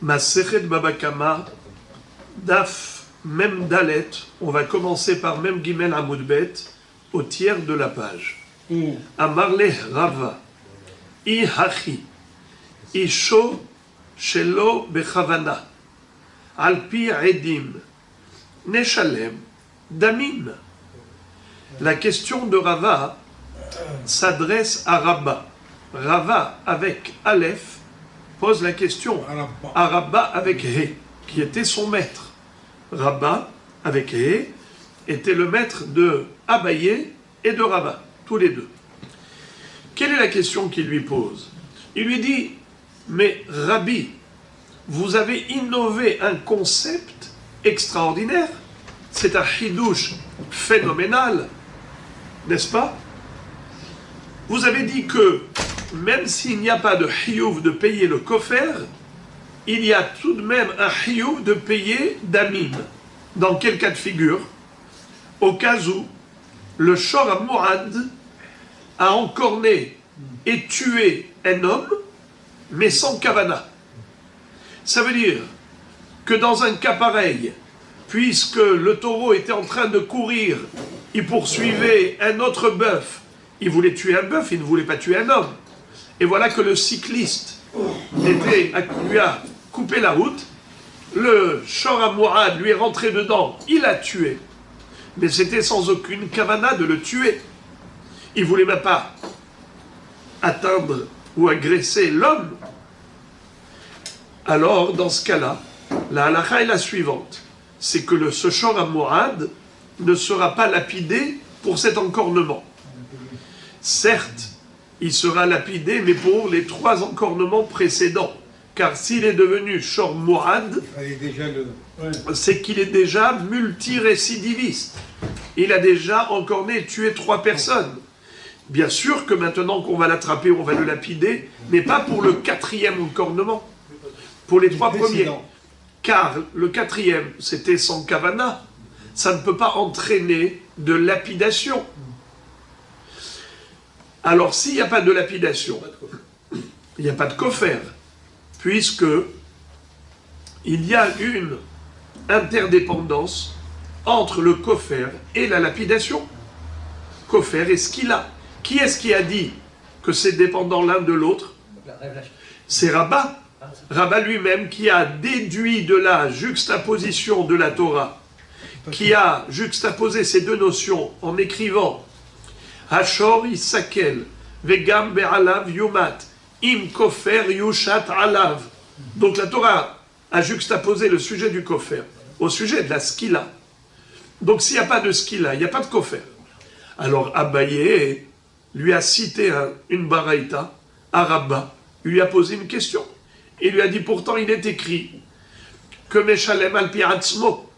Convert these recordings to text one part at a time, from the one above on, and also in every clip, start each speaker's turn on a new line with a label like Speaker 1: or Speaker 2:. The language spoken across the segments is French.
Speaker 1: Masechet Baba Kama, Daf Mem Dalet, on va commencer par Mem Gimel Amud Bet, au tiers de la page. Amarle Rava, I Hachi, Isho Shelo Bechavana, Alpi Edim, Neshalem, Damim. La question de Rava s'adresse à Rabba. Rava avec Aleph pose la question à Rabba avec He, qui était son maître. Rabba avec He était le maître de Abaye et de Rava, tous les deux. Quelle est la question qu'il lui pose? Il lui dit, mais Rabbi, vous avez innové un concept extraordinaire, c'est un chidouche phénoménal, n'est-ce pas? Vous avez dit que même s'il n'y a pas de chiyuv de payer le kofer, il y a tout de même un chiyuv de payer damim. Dans quel cas de figure? Au cas où le shor ha-mourad a encorné et tué un homme, mais sans kavana. Ça veut dire que dans un cas pareil, puisque le taureau était en train de courir, il poursuivait un autre bœuf, il voulait tuer un bœuf, il ne voulait pas tuer un homme. Et voilà que le cycliste lui a coupé la route, le shor ha-mourad lui est rentré dedans, il a tué. Mais c'était sans aucune kavana de le tuer. Il ne voulait même pas atteindre ou agresser l'homme. Alors, dans ce cas-là, la halakha est la suivante. C'est que ce shor ha-mourad ne sera pas lapidé pour cet encornement. Certes, il sera lapidé, mais pour les 3 encornements précédents. Car s'il est devenu shor mourad, c'est qu'il est déjà multirécidiviste. Il a déjà encorné et tué 3 personnes. Bien sûr que maintenant qu'on va l'attraper, on va le lapider, mais pas pour le 4e encornement. Pour les 3 premiers. Car le 4e, c'était sans kavana. Ça ne peut pas entraîner de lapidation. Alors, s'il n'y a pas de lapidation, il n'y a pas de kofer, puisque il y a une interdépendance entre le kofer et la lapidation. Kofer et skila. Qui est-ce qui a dit que c'est dépendant l'un de l'autre? C'est Rabba. Rabba lui-même qui a déduit de la juxtaposition de la Torah, qui a juxtaposé ces deux notions en écrivant Hashor Isakel, Vegam Be'alav Yumat, Im Kofer Yushat Alav. Donc la Torah a juxtaposé le sujet du kofer au sujet de la skila. Donc s'il n'y a pas de skila, il n'y a pas de kofer. Alors Abaye lui a cité une baraïta à Rabba, lui a posé une question. Il lui a dit, pourtant il est écrit que Meshalem al-pi atzmo.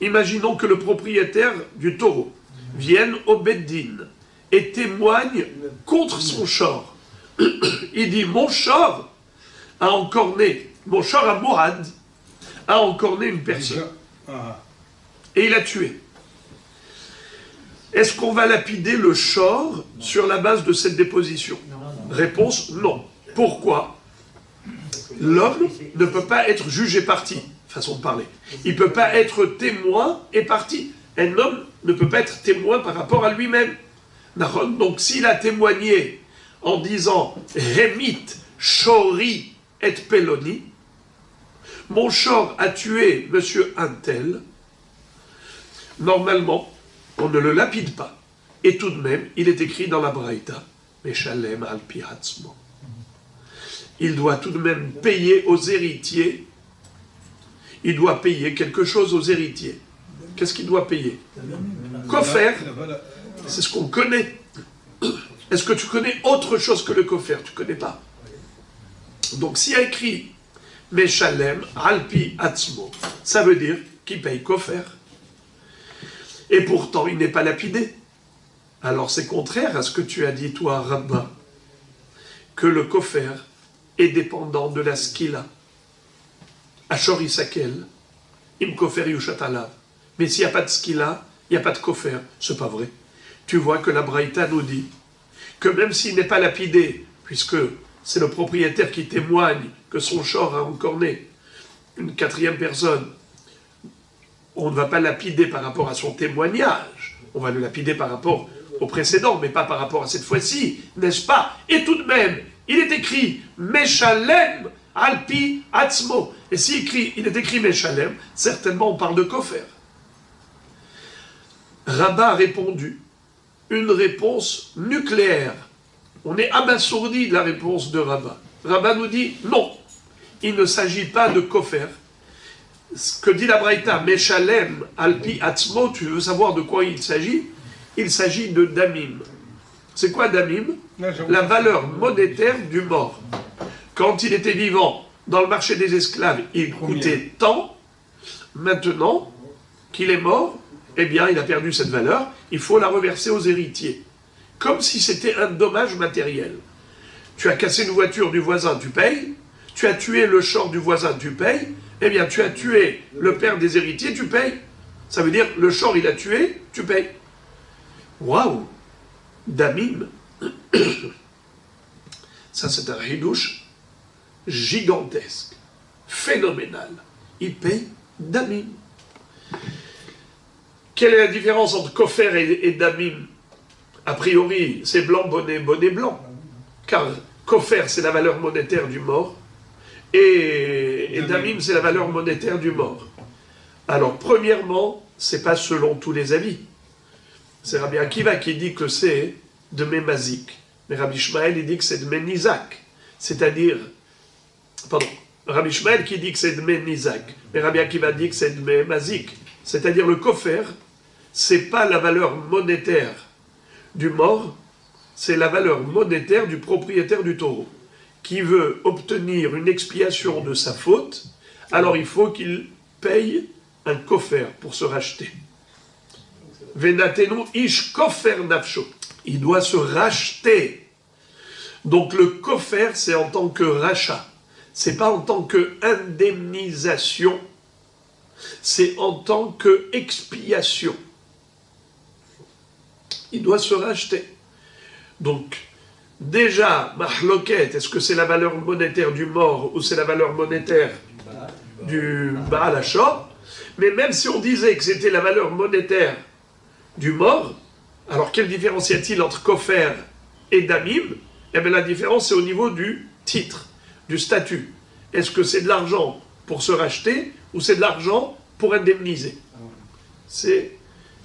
Speaker 1: Imaginons que le propriétaire du taureau vienne au Beddin et témoigne contre son shor. Il dit, mon shor a encorné, mon shor ha-mourad a encorné une personne. Et il a tué. Est-ce qu'on va lapider le shor sur la base de cette déposition? Réponse, non. Pourquoi? L'homme ne peut pas être jugé parti, façon de parler. Il ne peut pas être témoin et parti. Un homme ne peut pas être témoin par rapport à lui-même. Donc s'il a témoigné en disant « Remit, Shori et Peloni » mon shor a tué monsieur Untel, normalement, on ne le lapide pas. Et tout de même, il est écrit dans la Braïta « Meshalem al-pi hatzmo » il doit tout de même payer aux héritiers. Il doit payer quelque chose aux héritiers. Qu'est-ce qu'il doit payer? Kofer, c'est ce qu'on connaît. Est-ce que tu connais autre chose que le kofer? Tu ne connais pas. Donc s'il y a écrit Meshalem alpi atzmo, ça veut dire qu'il paye kofer. Et pourtant, il n'est pas lapidé. Alors c'est contraire à ce que tu as dit, toi, Rabba, que le kofer est dépendant de la skila. Ashor Isakel, im kofer yushat alav. Mais s'il n'y a pas de skila, il n'y a pas de kofer. C'est pas vrai. Tu vois que la Braïta nous dit que même s'il n'est pas lapidé, puisque c'est le propriétaire qui témoigne que son shor a encorné, une quatrième personne, on ne va pas lapider par rapport à son témoignage, on va le lapider par rapport au précédent, mais pas par rapport à cette fois-ci, n'est-ce pas? Et tout de même, il est écrit Meshalem Alpi Atzmo. Et si il est écrit Meshalem, certainement on parle de Kofer. Rabba a répondu une réponse nucléaire. On est abasourdi de la réponse de Rabba. Rabba nous dit non, il ne s'agit pas de Kofer. Ce que dit la Braïta, Meshalem Alpi Atzmo, tu veux savoir de quoi il s'agit? Il s'agit de Damim. C'est quoi Damim? La valeur monétaire du mort. Quand il était vivant, dans le marché des esclaves, il coûtait tant. Maintenant qu'il est mort, eh bien, il a perdu cette valeur, il faut la reverser aux héritiers. Comme si c'était un dommage matériel. Tu as cassé une voiture du voisin, tu payes. Tu as tué le short du voisin, tu payes. Eh bien, tu as tué le père des héritiers, tu payes. Ça veut dire, le short, il a tué, tu payes. Waouh! Damim. Ça, c'est un hidouche gigantesque, phénoménal. Il paye Damim. Quelle est la différence entre Kofer et Damim? A priori, c'est blanc, bonnet, bonnet blanc. Car Kofer, c'est la valeur monétaire du mort, et Damim, c'est la valeur monétaire du mort. Alors, premièrement, c'est pas selon tous les avis. C'est Rabbi Akiva qui dit que c'est de Mémazik. Mais Rabbi Ishmael, il dit que c'est de Ménizak. C'est-à-dire, pardon, Rabbi Ishmael qui dit que c'est de Ménizak. Mais Rabbi Akiva dit que c'est de Mémazik. C'est-à-dire le kofer, c'est pas la valeur monétaire du mort, c'est la valeur monétaire du propriétaire du taureau, qui veut obtenir une expiation de sa faute, alors il faut qu'il paye un kofer pour se racheter. Venatenu ish kofer nafsho. Il doit se racheter. Donc le kofer, c'est en tant que rachat. C'est pas en tant que indemnisation. C'est en tant que expiation. Il doit se racheter. Donc, déjà, mahloket, est-ce que c'est la valeur monétaire du mort ou c'est la valeur monétaire du Baal Hachor? Mais même si on disait que c'était la valeur monétaire du mort, alors quelle différence y a-t-il entre Kofer et Damim? Eh bien la différence c'est au niveau du titre, du statut. Est-ce que c'est de l'argent pour se racheter ou c'est de l'argent pour indemniser? C'est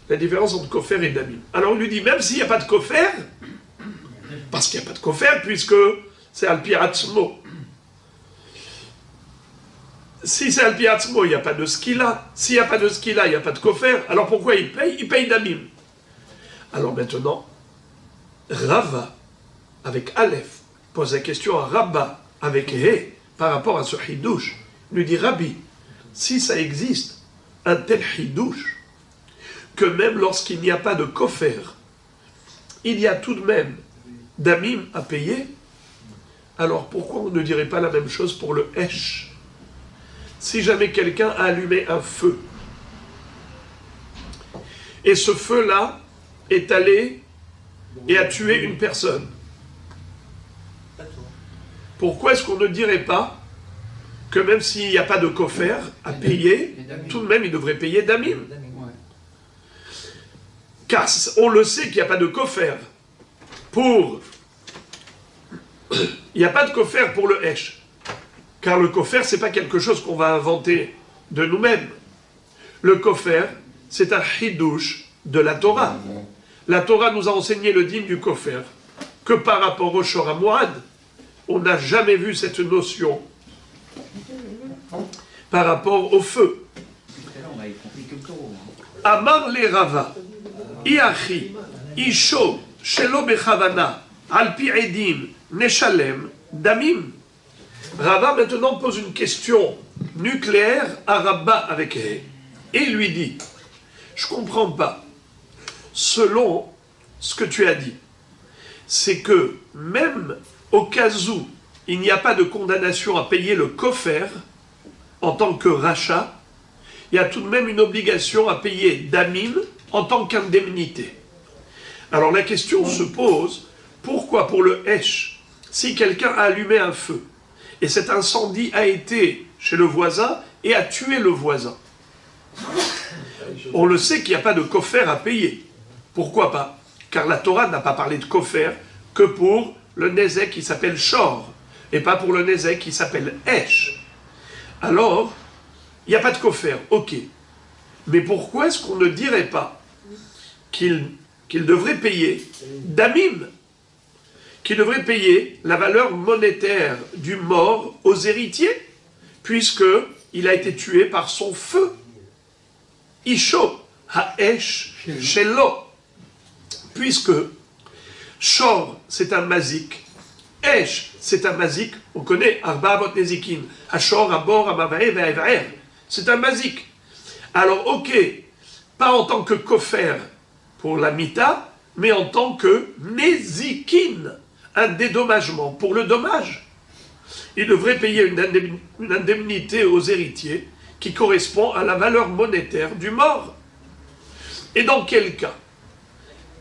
Speaker 1: la différence entre Kofer et Damim. Alors on lui dit, même s'il n'y a pas de Kofer, parce qu'il n'y a pas de Kofer puisque c'est Alpi Atzmo. Si c'est Alpi Atzmo, il n'y a pas de skila. S'il n'y a pas de skila, il n'y a pas de kofer. Alors pourquoi il paye? Il paye Damim. Alors maintenant, Rava, avec Aleph, pose la question à Rabba, avec He, par rapport à ce hidouche. Il lui dit, Rabbi, si ça existe, un tel hidouche, que même lorsqu'il n'y a pas de kofer, il y a tout de même Damim à payer, alors pourquoi on ne dirait pas la même chose pour le Hesh? Si jamais quelqu'un a allumé un feu, et ce feu-là est allé et a tué une personne, pourquoi est-ce qu'on ne dirait pas que même s'il n'y a pas de kofer à payer, tout de même il devrait payer Damim? Car on le sait qu'il n'y a pas de kofer pour... Il n'y a pas de kofer pour le Hesh. Car le kofer, ce n'est pas quelque chose qu'on va inventer de nous-mêmes. Le kofer, c'est un hidouche de la Torah. La Torah nous a enseigné le din du kofer, que par rapport au Shor HaMoed, on n'a jamais vu cette notion par rapport au feu. Amar le Rava, Iachi, Isho, Shelo Bechavana, Alpi Edim, Neshalem, Damim. Rava maintenant pose une question nucléaire à Rabba avec He et lui dit, je ne comprends pas, selon ce que tu as dit, c'est que même au cas où il n'y a pas de condamnation à payer le kofer en tant que rachat, il y a tout de même une obligation à payer Damim en tant qu'indemnité. Alors la question se pose, pourquoi pour le Hesh, si quelqu'un a allumé un feu, et cet incendie a été chez le voisin et a tué le voisin. On le sait qu'il n'y a pas de kofer à payer. Pourquoi pas? Car la Torah n'a pas parlé de kofer que pour le nezek qui s'appelle shor, et pas pour le nezek qui s'appelle esh. Alors, il n'y a pas de kofer, ok. Mais pourquoi est-ce qu'on ne dirait pas qu'il devrait payer damim, qu'il devrait payer la valeur monétaire du mort aux héritiers, puisqu'il a été tué par son feu. Isho ha'esh shelo. Puisque shor, c'est un mazik, esh, c'est un mazik, on connaît arba avot nezikin, hashor, abor, amavae, ve'evaer, c'est un mazik. Alors, ok, pas en tant que kofer pour la mita, mais en tant que nezikin, un dédommagement pour le dommage. Il devrait payer une indemnité aux héritiers qui correspond à la valeur monétaire du mort. Et dans quel cas?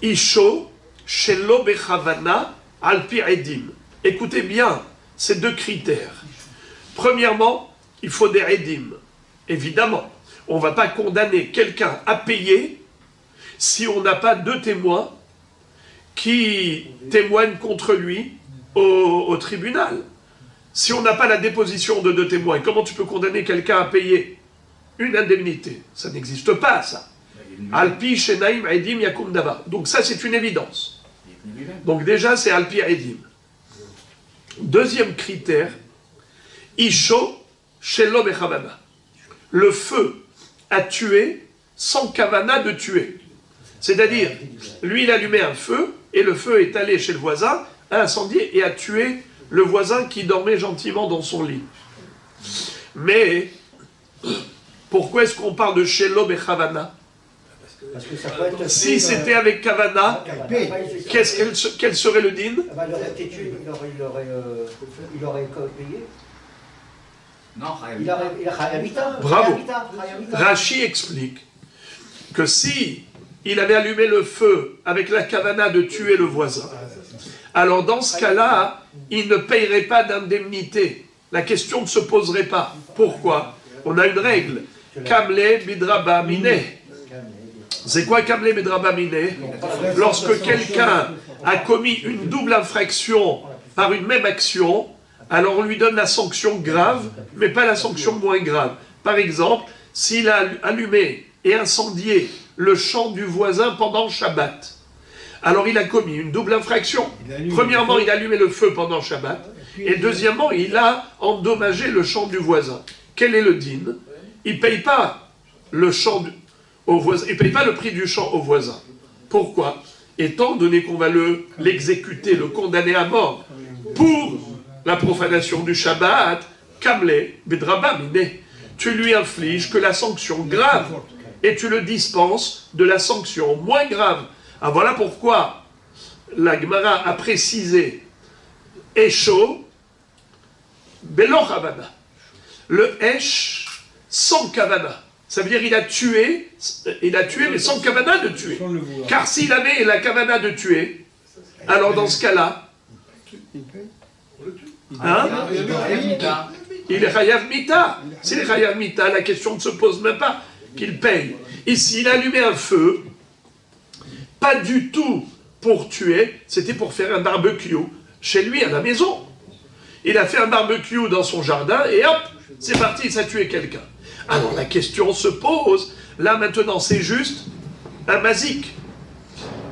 Speaker 1: Isho, shelo bechavana, alpi edim. Écoutez bien ces deux critères. Premièrement, il faut des edim. Évidemment, on ne va pas condamner quelqu'un à payer si on n'a pas deux témoins qui témoignent contre lui au tribunal. Si on n'a pas la déposition de deux témoins, comment tu peux condamner quelqu'un à payer une indemnité? Ça n'existe pas, ça. Alpi, Shenaim, Edim, Yakum Davar. Donc ça, c'est une évidence. Donc déjà, c'est Alpi, Edim. Deuxième critère, Isho, Shelo Bechavana. Le feu a tué sans kavana de tuer. C'est-à-dire, lui, il allumait un feu, et le feu est allé chez le voisin, a incendié et a tué le voisin qui dormait gentiment dans son lit. Mais, pourquoi est-ce qu'on parle de Shelo Bechavana?
Speaker 2: Parce que ça peut être
Speaker 1: si c'était avec Kavana, quel serait le din?
Speaker 2: Il aurait payé.
Speaker 3: Non,
Speaker 2: Il a Chayamita.
Speaker 1: Bravo. Rashi explique que si il avait allumé le feu avec la Kavana de tuer le voisin, alors dans ce cas-là, il ne payerait pas d'indemnité. La question ne se poserait pas. Pourquoi? On a une règle. Kamle bidraba mine. C'est quoi Kamle bidraba mine? Lorsque quelqu'un a commis une double infraction par une même action, alors on lui donne la sanction grave, mais pas la sanction moins grave. Par exemple, s'il a allumé et incendié le champ du voisin pendant Shabbat, alors il a commis une double infraction. Premièrement, il a allumé le feu pendant Shabbat, et deuxièmement, il a endommagé le champ du voisin. Quel est le din? Il ne paye pas le champ au voisin, il ne paye pas le prix du champ au voisin. Pourquoi? Étant donné qu'on va l'exécuter, le condamner à mort pour la profanation du Shabbat, Kamle Bedraba Mine, tu lui infliges que la sanction grave et tu le dispenses de la sanction moins grave. Ah, voilà pourquoi la Gemara a précisé Esho Belo Kavana. Le Esh sans Kavana. Ça veut dire qu'il a tué mais sans Kavana de tuer. Car s'il avait la Kavana de tuer, alors dans ce cas-là, hein? Il est Chayav Mita. S'il est Chayav Mita, la question ne se pose même pas qu'il paye. Et s'il allumait un feu, pas du tout pour tuer, c'était pour faire un barbecue chez lui à la maison. Il a fait un barbecue dans son jardin et hop, c'est parti, ça a tué quelqu'un. Alors la question se pose, là maintenant c'est juste un mazik.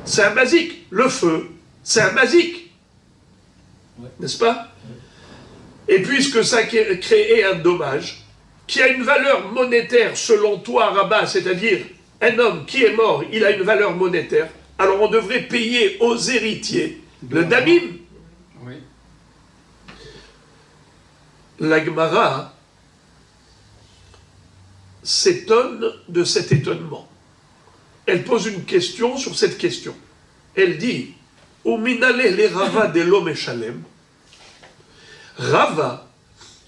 Speaker 1: C'est un mazik. Le feu, c'est un mazik. N'est-ce pas? Et puisque ça a créé un dommage, qui a une valeur monétaire selon toi, Rabat, c'est-à-dire un homme qui est mort, il a une valeur monétaire, alors on devrait payer aux héritiers le damim.
Speaker 3: Oui.
Speaker 1: La Gemara s'étonne de cet étonnement. Elle pose une question sur cette question. Elle dit « Uminale le Rava de l'homme Eshalem » Rava,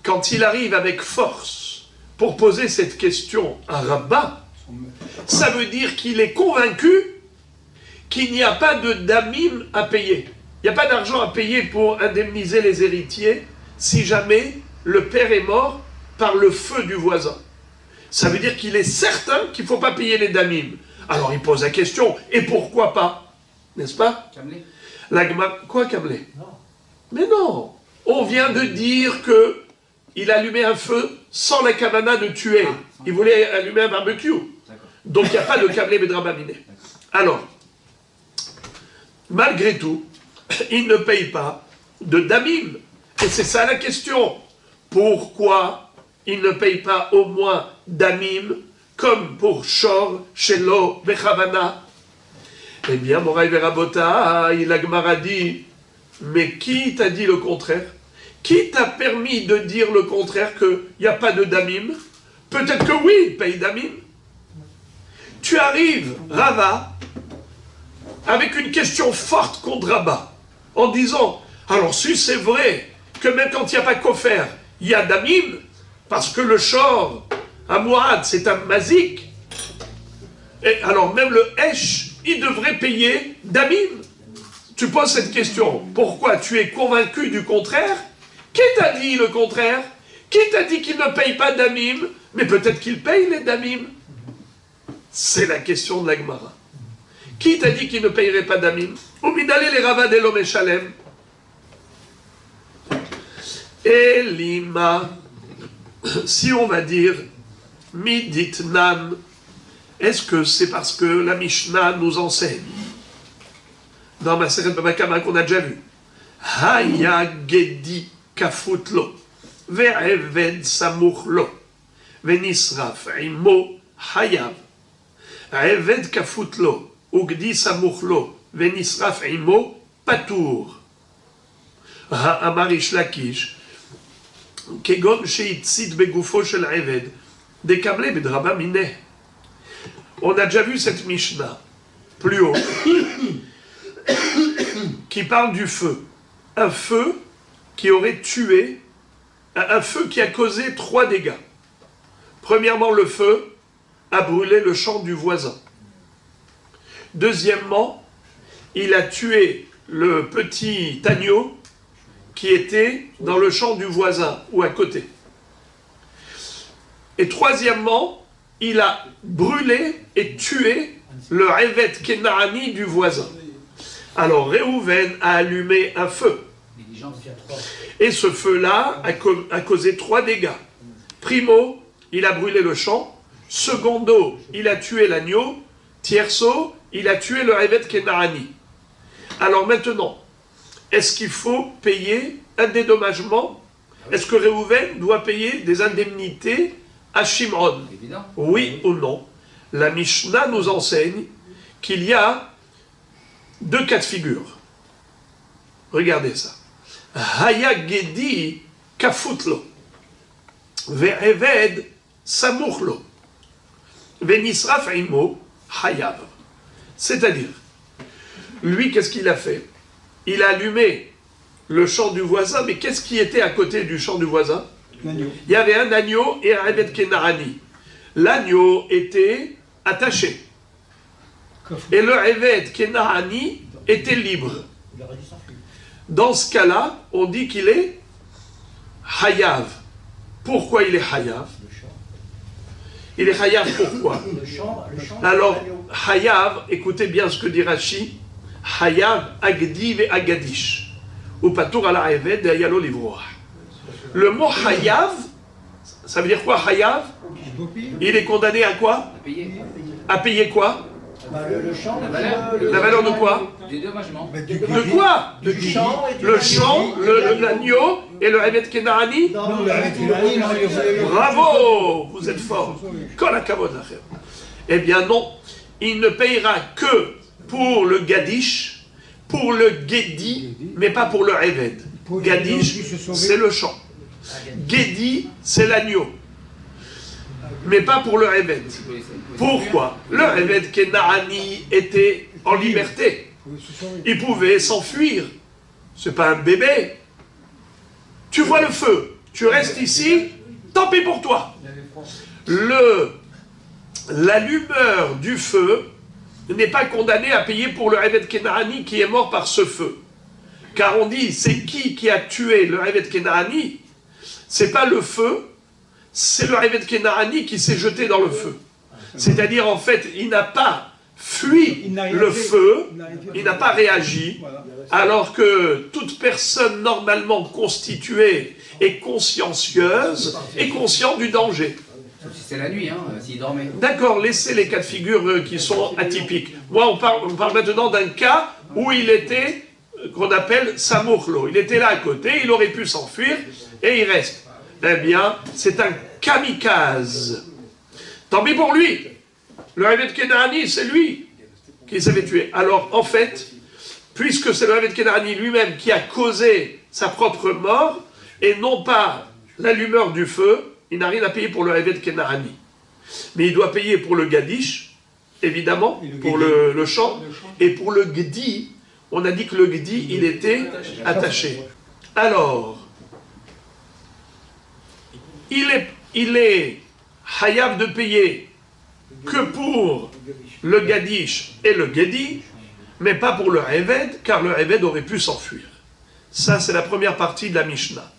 Speaker 1: quand il arrive avec force pour poser cette question à Rabba, ça veut dire qu'il est convaincu qu'il n'y a pas de damim à payer. Il n'y a pas d'argent à payer pour indemniser les héritiers si jamais le père est mort par le feu du voisin. Ça veut dire qu'il est certain qu'il ne faut pas payer les damim. Alors il pose la question, et pourquoi pas? N'est-ce pas?
Speaker 3: Kamlé.
Speaker 1: Quoi, Kamlé?
Speaker 2: Non.
Speaker 1: Mais non, on vient de dire que il allumait un feu sans la kavana de tuer. Il voulait allumer un barbecue. Donc il n'y a pas de Kamlé Bedrabaminé. Alors, malgré tout, il ne paye pas de damim. Et c'est ça la question. Pourquoi il ne paye pas au moins damim comme pour Shor, Shelo, Bechavana? Eh bien, Moraï Verabota, il a Gemara dit, mais qui t'a dit le contraire? Qui t'a permis de dire le contraire, qu'il n'y a pas de damim? Peut-être que oui, il paye damim. Tu arrives, Rava, avec une question forte contre Rabba, en disant, alors si c'est vrai que même quand il n'y a pas Kofer, il y a damim, parce que le Shor, à Moad, c'est un mazik, et alors même le Hesh, il devrait payer damim. Tu poses cette question, pourquoi tu es convaincu du contraire? Qui t'a dit le contraire? Qui t'a dit qu'il ne paye pas damim? Mais peut-être qu'il paye les damim. C'est la question de la Gemara. Qui t'a dit qu'il ne payerait pas damim? Umidale les ravad elom eshalem. Elima, si on va dire midit nan, est-ce que c'est parce que la Mishnah nous enseigne dans ma Masechet Baba Kama qu'on a déjà vu, Haya gedi kafutlo ve'eved samuchlo ve'nisraf imo hayav eved kafutlo ugdi samuchlo ve'nisraf imo patour Amar Ish Lakish kegon sheitzit begufo shel eved dekamle bedraba mineh. On a déjà vu cette Mishnah plus haut qui parle du feu. Un feu qui aurait tué, un feu qui a causé 3 dégâts. Premièrement, le feu a brûlé le champ du voisin. Deuxièmement, il a tué le petit agneau qui était dans le champ du voisin ou à côté. Et troisièmement, il a brûlé et tué le Révet Kenaani du voisin. Alors Réhouven a allumé un feu. Et ce feu-là a causé 3 dégâts. Primo, il a brûlé le champ. Secondo, il a tué l'agneau. Tierso, il a tué le Révet Kenaani. Alors maintenant, est-ce qu'il faut payer un dédommagement? Est-ce que Réhouven doit payer des indemnités à Shimron?
Speaker 3: Évident.
Speaker 1: Oui ou non? La Mishnah nous enseigne qu'il y a 2 cas de figure. Regardez ça. Haya gedi kafutlo ve'eved samuchlo ve'nisraf imo hayav. C'est-à-dire, lui, qu'est-ce qu'il a fait? Il a allumé le champ du voisin, mais qu'est-ce qui était à côté du champ du voisin? Il y avait un agneau et un Révet Kenaani. L'agneau était attaché. Et le Révet Kenaani était libre. Dans ce cas-là, on dit qu'il est Hayav. Pourquoi il est Hayav? Il est Hayav pourquoi? Alors, Hayav, écoutez bien ce que dit Rashi, Hayav agdi ve agadish. Ou patour ala Révet de Ayalo Livroah. Le mot Hayav, ça veut dire quoi Hayav? Il est condamné à quoi? À payer quoi?
Speaker 2: Le champ,
Speaker 1: la valeur de quoi?
Speaker 3: Du dédommagement.
Speaker 1: De quoi? De qui? Le champ, l'agneau et le Révet Kenaani? Bravo! Vous êtes fort. Eh bien non, il ne payera que pour le Gadish, pour le Gedi, mais pas pour le Révet. Gadish, c'est le champ. Gedi, c'est l'agneau. Mais pas pour le Révet. Pourquoi? Le Révet Kenaani était en liberté. Il pouvait s'enfuir. C'est pas un bébé. Tu vois le feu. Tu restes ici. Tant pis pour toi. L'allumeur du feu n'est pas condamné à payer pour le Révet Kenaani qui est mort par ce feu. Car on dit, c'est qui a tué le Révet Kenaani? C'est pas le feu, c'est le Eved Kenaani qui s'est jeté dans le feu. C'est-à-dire, en fait, il n'a pas fui le feu, il n'a pas réagi, alors que toute personne normalement constituée et consciencieuse est consciente du danger.
Speaker 3: Si c'est la nuit, hein, s'il dormait.
Speaker 1: D'accord, laissez les cas de figure qui sont atypiques. Moi, on parle maintenant d'un cas où il était, qu'on appelle Samourlo. Il était là à côté, il aurait pu s'enfuir, et il reste. Eh bien, c'est un kamikaze. Tant pis pour lui. Le Eved Kenaani, c'est lui qui s'avait tué. Alors, en fait, puisque c'est le Eved Kenaani lui-même qui a causé sa propre mort, et non pas l'allumeur du feu, il n'a rien à payer pour le Eved Kenaani. Mais il doit payer pour le Gadish, évidemment, pour le champ, et pour le Gdi, on a dit que le Gdi, il était attaché. Alors, il est hayab de payer que pour le Gadish et le Gedi, mais pas pour le Eved, car le Eved aurait pu s'enfuir. Ça, c'est la première partie de la Mishnah.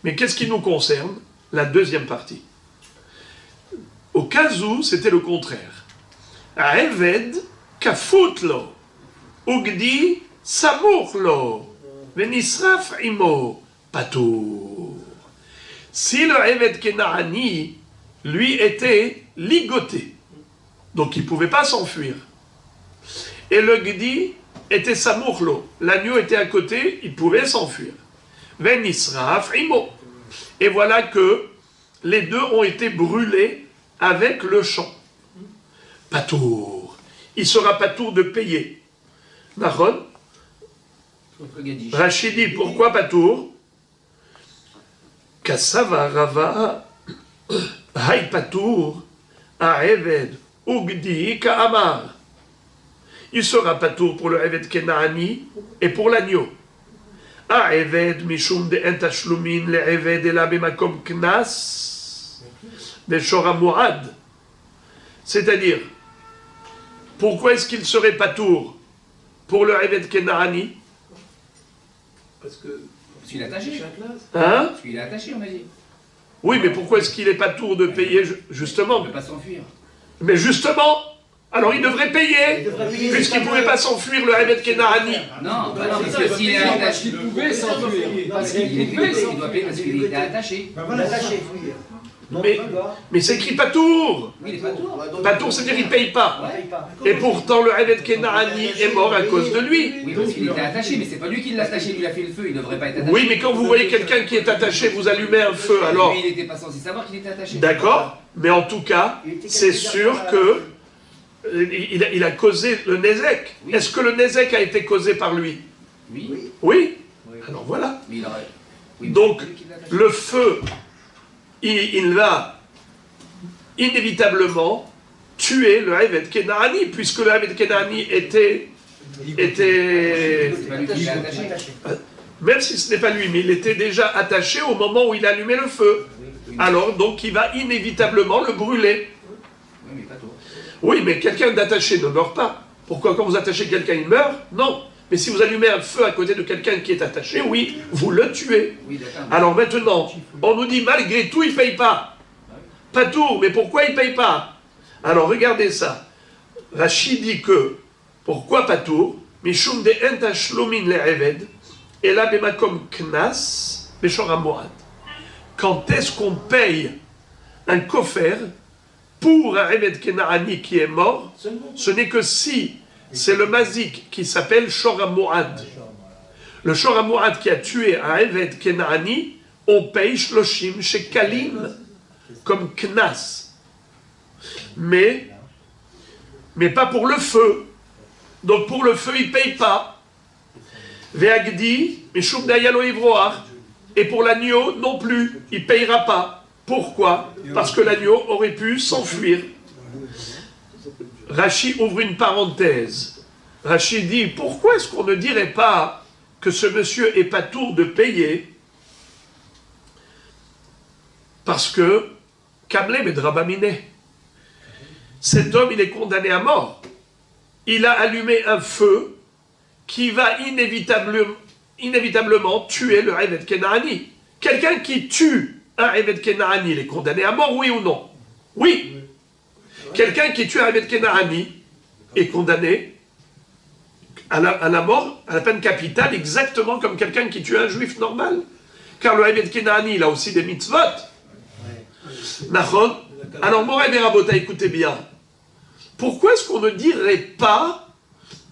Speaker 1: Mais qu'est-ce qui nous concerne? La deuxième partie. Au cas où, c'était le contraire. Eved kafutlo, ugdi samurlo, venisraf imo patur. Si le Eved Kenaani, lui, était ligoté, donc il ne pouvait pas s'enfuir, et le Gdi était Samourlo, l'agneau était à côté, il pouvait s'enfuir. Venisraf imo. Et voilà que les deux ont été brûlés avec le champ. Patour. Il sera patour de payer. Nahon. Rachid dit, pourquoi patour? Kassava Rava, Hay patour, Eved, Ugdi, Ka'amar. Il sera patour pour le Eved Kenaani et pour l'agneau. Eved, Mishum de Entashlumin, le Eved et la Bemakom Knas, de Shora Muad. C'est-à-dire, pourquoi est-ce qu'il serait patour pour le Eved Kenaani?
Speaker 3: Parce qu'il est attaché.
Speaker 1: Hein?
Speaker 3: Parce qu'il est attaché, on a dit.
Speaker 1: Oui, mais pourquoi est-ce qu'il n'est pas tour de payer, justement?
Speaker 3: Il ne peut pas s'enfuir.
Speaker 1: Mais justement, alors il devrait payer, puisqu'il ne pouvait pas s'enfuir le Eved Kenaani.
Speaker 3: Non, parce que s'il est attaché,
Speaker 4: Il pouvait s'enfuir.
Speaker 3: parce qu'il doit payer parce qu'il était attaché.
Speaker 2: L'attaché, fuir. Non,
Speaker 1: Mais c'est écrit patour.
Speaker 3: Oui, il est pas tour.
Speaker 1: Patour, c'est-à-dire qu'il ne paye pas.
Speaker 2: paye pas.
Speaker 1: Et pourtant, le Eved Kenaani est mort à cause de lui.
Speaker 3: Oui, parce qu'il était attaché, mais c'est pas lui qui l'a attaché, lui il a fait le feu, il devrait pas être attaché.
Speaker 1: Oui, mais quand vous voyez quelqu'un qui est attaché, vous allumez un feu, alors...
Speaker 3: Lui, il n'était pas censé savoir qu'il était attaché.
Speaker 1: D'accord, mais en tout cas, c'est sûr que il a causé le Nézek.
Speaker 3: Oui.
Speaker 1: Est-ce que le Nézek a été causé par lui?
Speaker 3: Oui.
Speaker 1: Oui. Alors voilà.
Speaker 3: Mais il aurait... oui, mais
Speaker 1: Donc,
Speaker 3: c'est lui qui l'a attaché.
Speaker 1: le feu, il va inévitablement tuer le Eved Kenaani, puisque le Eved Kenaani était...
Speaker 3: C'est pas lui qui l'a attaché.
Speaker 1: Même si ce n'est pas lui, mais il était déjà attaché au moment où il allumait le feu.
Speaker 3: Oui,
Speaker 1: Alors, donc, il va inévitablement le brûler.
Speaker 3: oui, mais pas toi.
Speaker 1: Oui, mais quelqu'un d'attaché ne meurt pas. Pourquoi, quand vous attachez quelqu'un, il meurt? Non. Mais si vous allumez un feu à côté de quelqu'un qui est attaché, oui, vous le tuez.
Speaker 3: Oui, d'accord.
Speaker 1: Alors maintenant, on nous dit, malgré tout, il ne paye pas. Pas tout, mais pourquoi il ne paye pas? Alors, regardez ça. Rachid dit que, pourquoi pas tout? Mishum de entashlumin le eved, et là, bemakom knas, beshor hamoad. Quand est-ce qu'on paye un kofer pour un Eved Kenaani qui est mort? Ce n'est que si c'est le mazik qui s'appelle Shor HaMoad. Le Shor HaMoad qui a tué un Eved Kenaani, on paye Shloshim chez Kalim comme Knas. Mais pas pour le feu. Donc pour le feu, il ne paye pas. Ve'agdi, Mishum Dayalo Ivroar. Et pour l'agneau, non plus, il ne payera pas. Pourquoi? Parce que l'agneau aurait pu s'enfuir. Rachi ouvre une parenthèse. Rachi dit, pourquoi est-ce qu'on ne dirait pas que ce monsieur est pas tour de payer? Parce que, Kamlem et Drabamine, cet homme, il est condamné à mort. Il a allumé un feu qui va inévitablement tuer le Eved Kenaani. Quelqu'un qui tue un Eved Kenaani, il est condamné à mort, oui ou non? Oui. Quelqu'un qui tue un Eved Kenaani est condamné à la mort, à la peine capitale, exactement comme quelqu'un qui tue un juif normal. Car le Eved Kenaani, il a aussi des mitzvot. Nachon. Alors, Moray Berabota, écoutez bien. Pourquoi est-ce qu'on ne dirait pas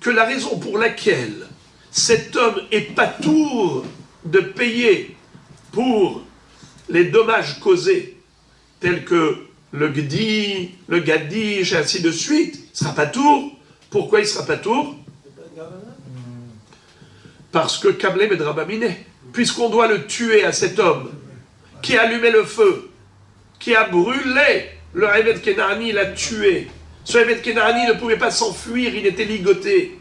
Speaker 1: que la raison pour laquelle cet homme est patour de payer pour les dommages causés, tels que le gdi, le gadish, et ainsi de suite, il ne sera pas tour? Pourquoi il ne sera pas tour? Parce que Kablem et Drabamine, puisqu'on doit le tuer à cet homme qui a allumé le feu, qui a brûlé le Eved Kenaani, l'a tué. Ce Eved Kenaani ne pouvait pas s'enfuir, il était ligoté.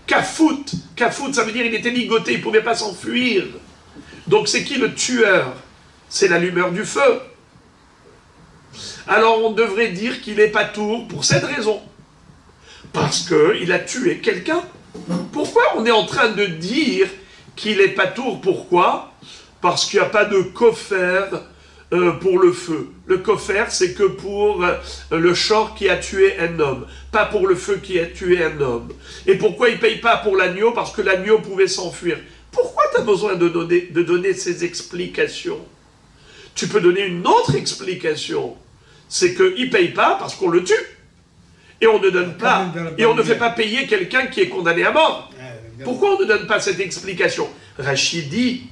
Speaker 1: Kafout, ça veut dire il était ligoté, il ne pouvait pas s'enfuir. Donc c'est qui le tueur? C'est l'allumeur du feu. Alors on devrait dire qu'il est patour pour cette raison. Parce qu'il a tué quelqu'un. Pourquoi on est en train de dire qu'il est patour? Pourquoi? Parce qu'il n'y a pas de kofer pour le feu. Le kofer, c'est que pour le shor qui a tué un homme, pas pour le feu qui a tué un homme. Et pourquoi il ne paye pas pour l'agneau? Parce que l'agneau pouvait s'enfuir. Pourquoi tu as besoin de donner ces explications? Tu peux donner une autre explication. C'est qu'il ne paye pas parce qu'on le tue. Et on ne donne pas, et on ne fait pas payer quelqu'un qui est condamné à mort. Pourquoi on ne donne pas cette explication? Rachid dit,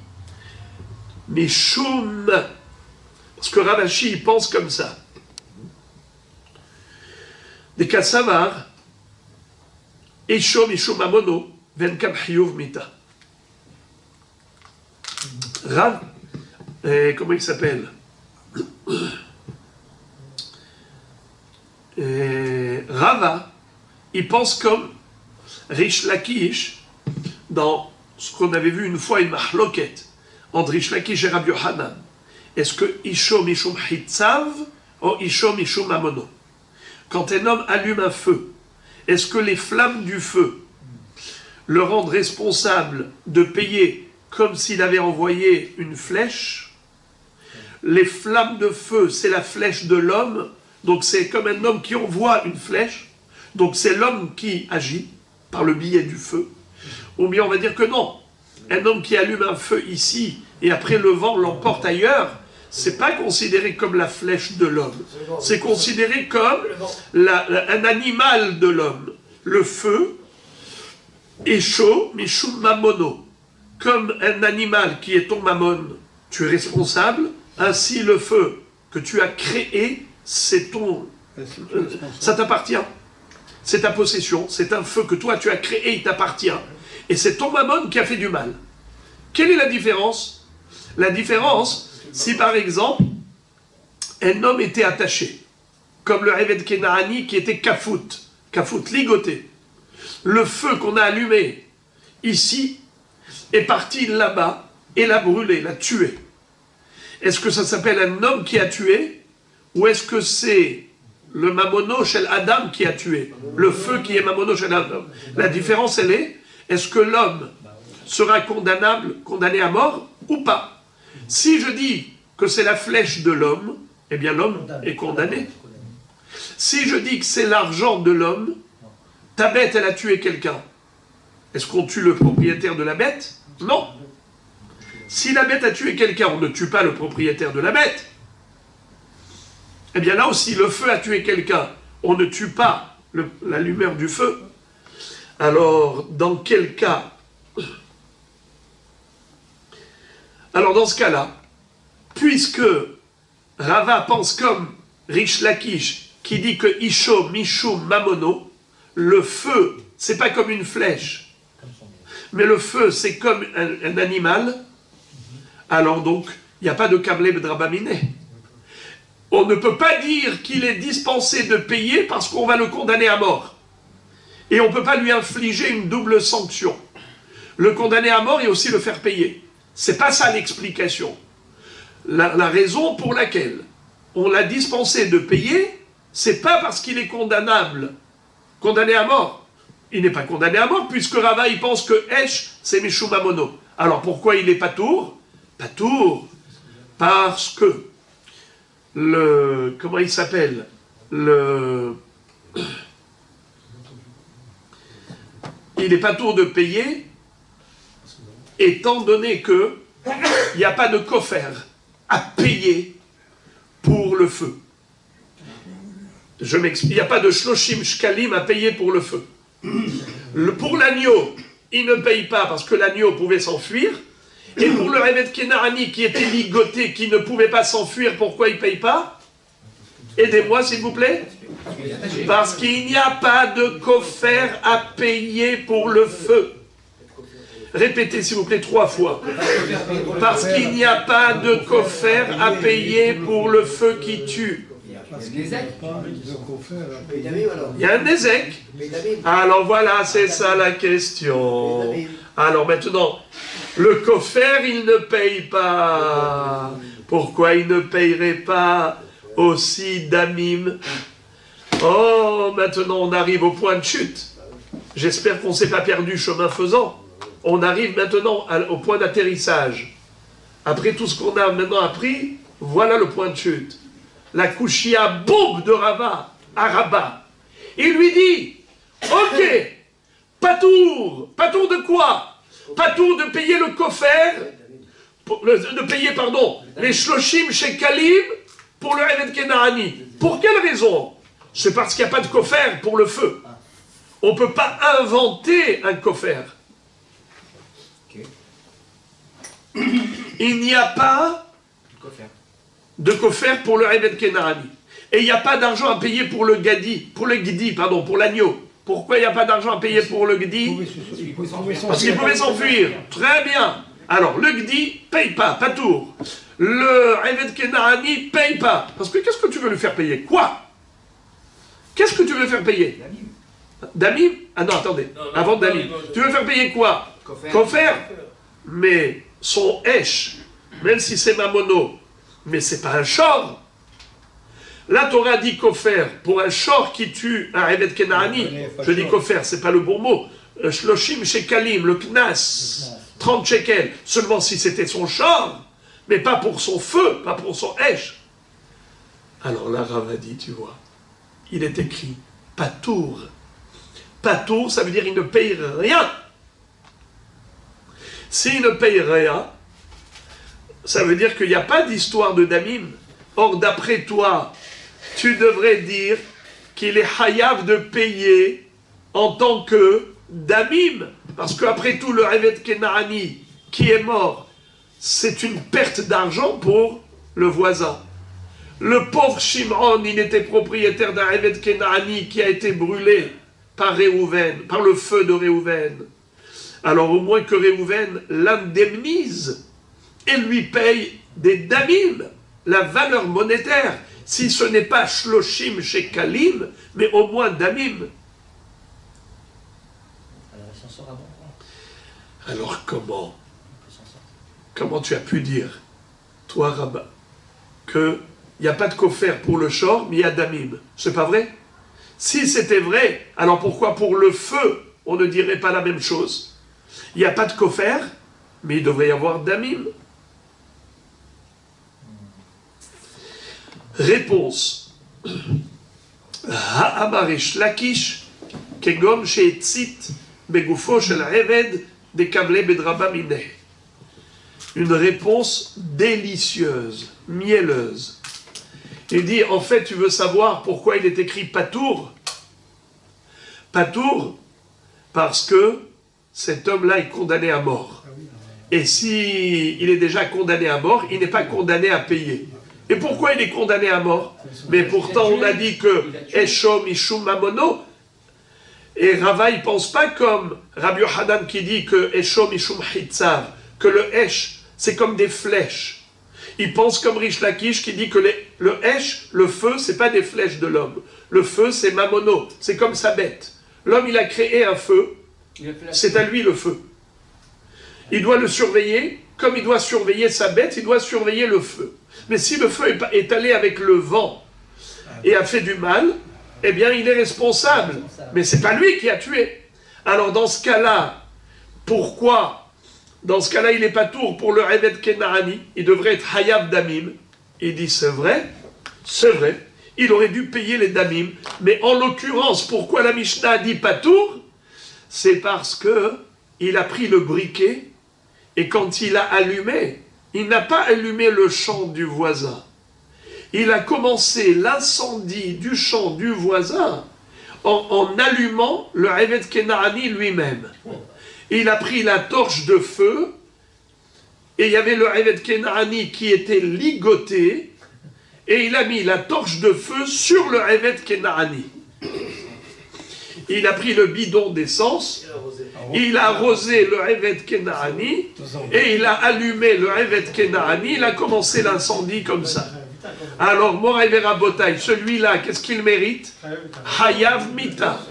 Speaker 1: Mishum, parce que Ravashi il pense comme ça. Des Kassavar, Esho Mishum Amono, Venkam Hiyuv Mita. Rav, comment il s'appelle? Rava, il pense comme Rish Lakish dans ce qu'on avait vu une fois, une mahloket entre Rish Lakish et Rabbi Yohanan. Est-ce que Isho Mishum Hitzav ou Isho Mishum Amono? Quand un homme allume un feu, est-ce que les flammes du feu le rendent responsable de payer comme s'il avait envoyé une flèche? Les flammes de feu, c'est la flèche de l'homme. Donc c'est comme un homme qui envoie une flèche, donc c'est l'homme qui agit par le biais du feu. Ou bien on va dire que non, un homme qui allume un feu ici et après le vent l'emporte ailleurs, c'est pas considéré comme la flèche de l'homme, c'est considéré comme un animal de l'homme. Le feu est chaud, mais chou mamono, comme un animal qui est ton mammon, tu es responsable, ainsi le feu que tu as créé, c'est ton... ça t'appartient. C'est ta possession, c'est un feu que toi tu as créé, il t'appartient. Et c'est ton mammon qui a fait du mal. Quelle est la différence? La différence, si par exemple, un homme était attaché, comme le Eved Kenaani qui était kafout, ligoté. Le feu qu'on a allumé ici est parti là-bas et l'a brûlé, l'a tué. Est-ce que ça s'appelle un homme qui a tué? Ou est-ce que c'est le mamono shel Adam qui a tué? Le feu qui est mamono shel Adam. La différence, elle est, est-ce que l'homme sera condamné à mort ou pas? Si je dis que c'est la flèche de l'homme, eh bien l'homme est condamné. Si je dis que c'est l'argent de l'homme, ta bête, elle a tué quelqu'un. Est-ce qu'on tue le propriétaire de la bête? Non. Si la bête a tué quelqu'un, on ne tue pas le propriétaire de la bête. Eh bien là aussi, le feu a tué quelqu'un. On ne tue pas l'allumeur du feu. Alors, dans quel cas? Alors, dans ce cas-là, puisque Rava pense comme Rish Lakish, qui dit que Isho, Mishum, Mamono, le feu, c'est pas comme une flèche, mais le feu, c'est comme un animal, alors donc, il n'y a pas de Kablé Bedrabamine. On ne peut pas dire qu'il est dispensé de payer parce qu'on va le condamner à mort. Et on ne peut pas lui infliger une double sanction. Le condamner à mort et aussi le faire payer. C'est pas ça l'explication. La raison pour laquelle on l'a dispensé de payer, c'est pas parce qu'il est condamné à mort. Il n'est pas condamné à mort puisque Rava il pense que Esh c'est Mishum Mamono. Alors pourquoi il est patour? Patour parce que comment il s'appelle, il n'est pas tour de payer, étant donné que il n'y a pas de kofer à payer pour le feu. Je m'explique, il n'y a pas de shloshim shkalim à payer pour le feu. Pour l'agneau, il ne paye pas parce que l'agneau pouvait s'enfuir. Et pour le Révet Kenarani qui était ligoté, qui ne pouvait pas s'enfuir, pourquoi il ne paye pas? Aidez-moi s'il vous plaît. Parce qu'il n'y a pas de kofer à payer pour le feu. Répétez s'il vous plaît 3 fois. Parce qu'il n'y a pas de kofer à payer pour le feu qui tue. Il y a un nézek. Alors voilà, c'est ça la question. Alors maintenant, le kofer, il ne paye pas. Pourquoi il ne payerait pas aussi damim? Oh, maintenant on arrive au point de chute. J'espère qu'on ne s'est pas perdu chemin faisant. On arrive maintenant au point d'atterrissage. Après tout ce qu'on a maintenant appris, voilà le point de chute. La Kushia bombe de Rava à Rabat. Il lui dit, ok, patour de quoi? Patour de payer le kofer, de payer, pardon, les shloshim chez Kalim pour le Révet Kenarani. Pour quelle raison? C'est parce qu'il n'y a pas de kofer pour le feu. On ne peut pas inventer un kofer. Il n'y a pas de kofer pour le Révet Kenarani. Et il n'y a pas d'argent à payer pour le gadi, pour l'agneau. Pourquoi il n'y a pas d'argent à payer pour le gdi? Parce qu'il pouvait s'enfuir. Très bien. Alors, le gdi, paye pas tour. Le Révet Kenarani, paye pas. Parce que qu'est-ce que tu veux lui faire payer? Quoi? Qu'est-ce que tu veux faire payer? Damim? Ah non, attendez. Avant Damim. Tu veux faire payer quoi? Kofer. Mais son esh, même si c'est mamono, mais c'est pas un shor. La Torah dit kofer pour un shor qui tue un Révet Kenarani. Je dis kofer, c'est pas le bon mot. Shloshim shekalim, le knas, 30 shekels, seulement si c'était son shor, mais pas pour son feu, pas pour son esh. Alors là, Rav a dit, tu vois, il est écrit patour. Patour, ça veut dire il ne paye rien. S'il ne paye rien, ça veut dire qu'il n'y a pas d'histoire de damim. Or, d'après toi, tu devrais dire qu'il est hayav de payer en tant que damim. Parce qu'après tout, le Révet Kenarani qui est mort, c'est une perte d'argent pour le voisin. Le pauvre Shimon, il était propriétaire d'un Révet Kenarani qui a été brûlé par Réhouven, par le feu de Réhouven. Alors au moins que Réhouven l'indemnise et lui paye des damim, la valeur monétaire. Si ce n'est pas shloshim chez Kalim, mais au moins damim.
Speaker 2: Alors il s'en sort à bon point.
Speaker 1: Alors comment tu as pu dire, toi Rabat, qu'il n'y a pas de kofer pour le shor, mais il y a damim? C'est pas vrai? Si c'était vrai, alors pourquoi pour le feu, on ne dirait pas la même chose? Il n'y a pas de kofer, mais il devrait y avoir damim. Réponse. Ha'amarish lakish kegom she'etzit begufo shel ha'eved dekavle bedraba mineh. Une réponse délicieuse, mielleuse. Il dit, en fait, tu veux savoir pourquoi il est écrit patour? Patour, parce que cet homme-là est condamné à mort. Et si il est déjà condamné à mort, il n'est pas condamné à payer. Et pourquoi il est condamné à mort? Mais pourtant, on a dit que Eshom Ishum Mamono. Et Rava, il ne pense pas comme Rabbi Yochanan qui dit que Eshom Ishum Hitzav, que le Esh, c'est comme des flèches. Il pense comme Rish Lakish qui dit que le Esh, le feu, c'est pas des flèches de l'homme. Le feu, c'est Mamono, c'est comme sa bête. L'homme, il a créé un feu, c'est à lui le feu. Il doit le surveiller, comme il doit surveiller sa bête, il doit surveiller le feu. Mais si le feu est allé avec le vent et a fait du mal, eh bien il est responsable. Mais c'est pas lui qui a tué. Alors dans ce cas-là, pourquoi? Dans ce cas-là, il n'est pas tour pour le Révet Kenarani, il devrait être Hayav Damim. Il dit c'est vrai, c'est vrai, il aurait dû payer les damim, mais en l'occurrence, pourquoi la Mishnah a dit patour? C'est parce que il a pris le briquet, et quand il a allumé, il n'a pas allumé le champ du voisin. Il a commencé l'incendie du champ du voisin en allumant le Evet Kenaani lui-même. Il a pris la torche de feu, et il y avait le Evet Kenaani qui était ligoté, et il a mis la torche de feu sur le Evet Kenaani. Il a pris le bidon d'essence, il a arrosé le Evet Kenaani, et il a allumé le Evet Kenaani, il a commencé l'incendie comme ça. Alors, Moraï Verabotaï, celui-là, qu'est-ce qu'il mérite? Hayav Mita.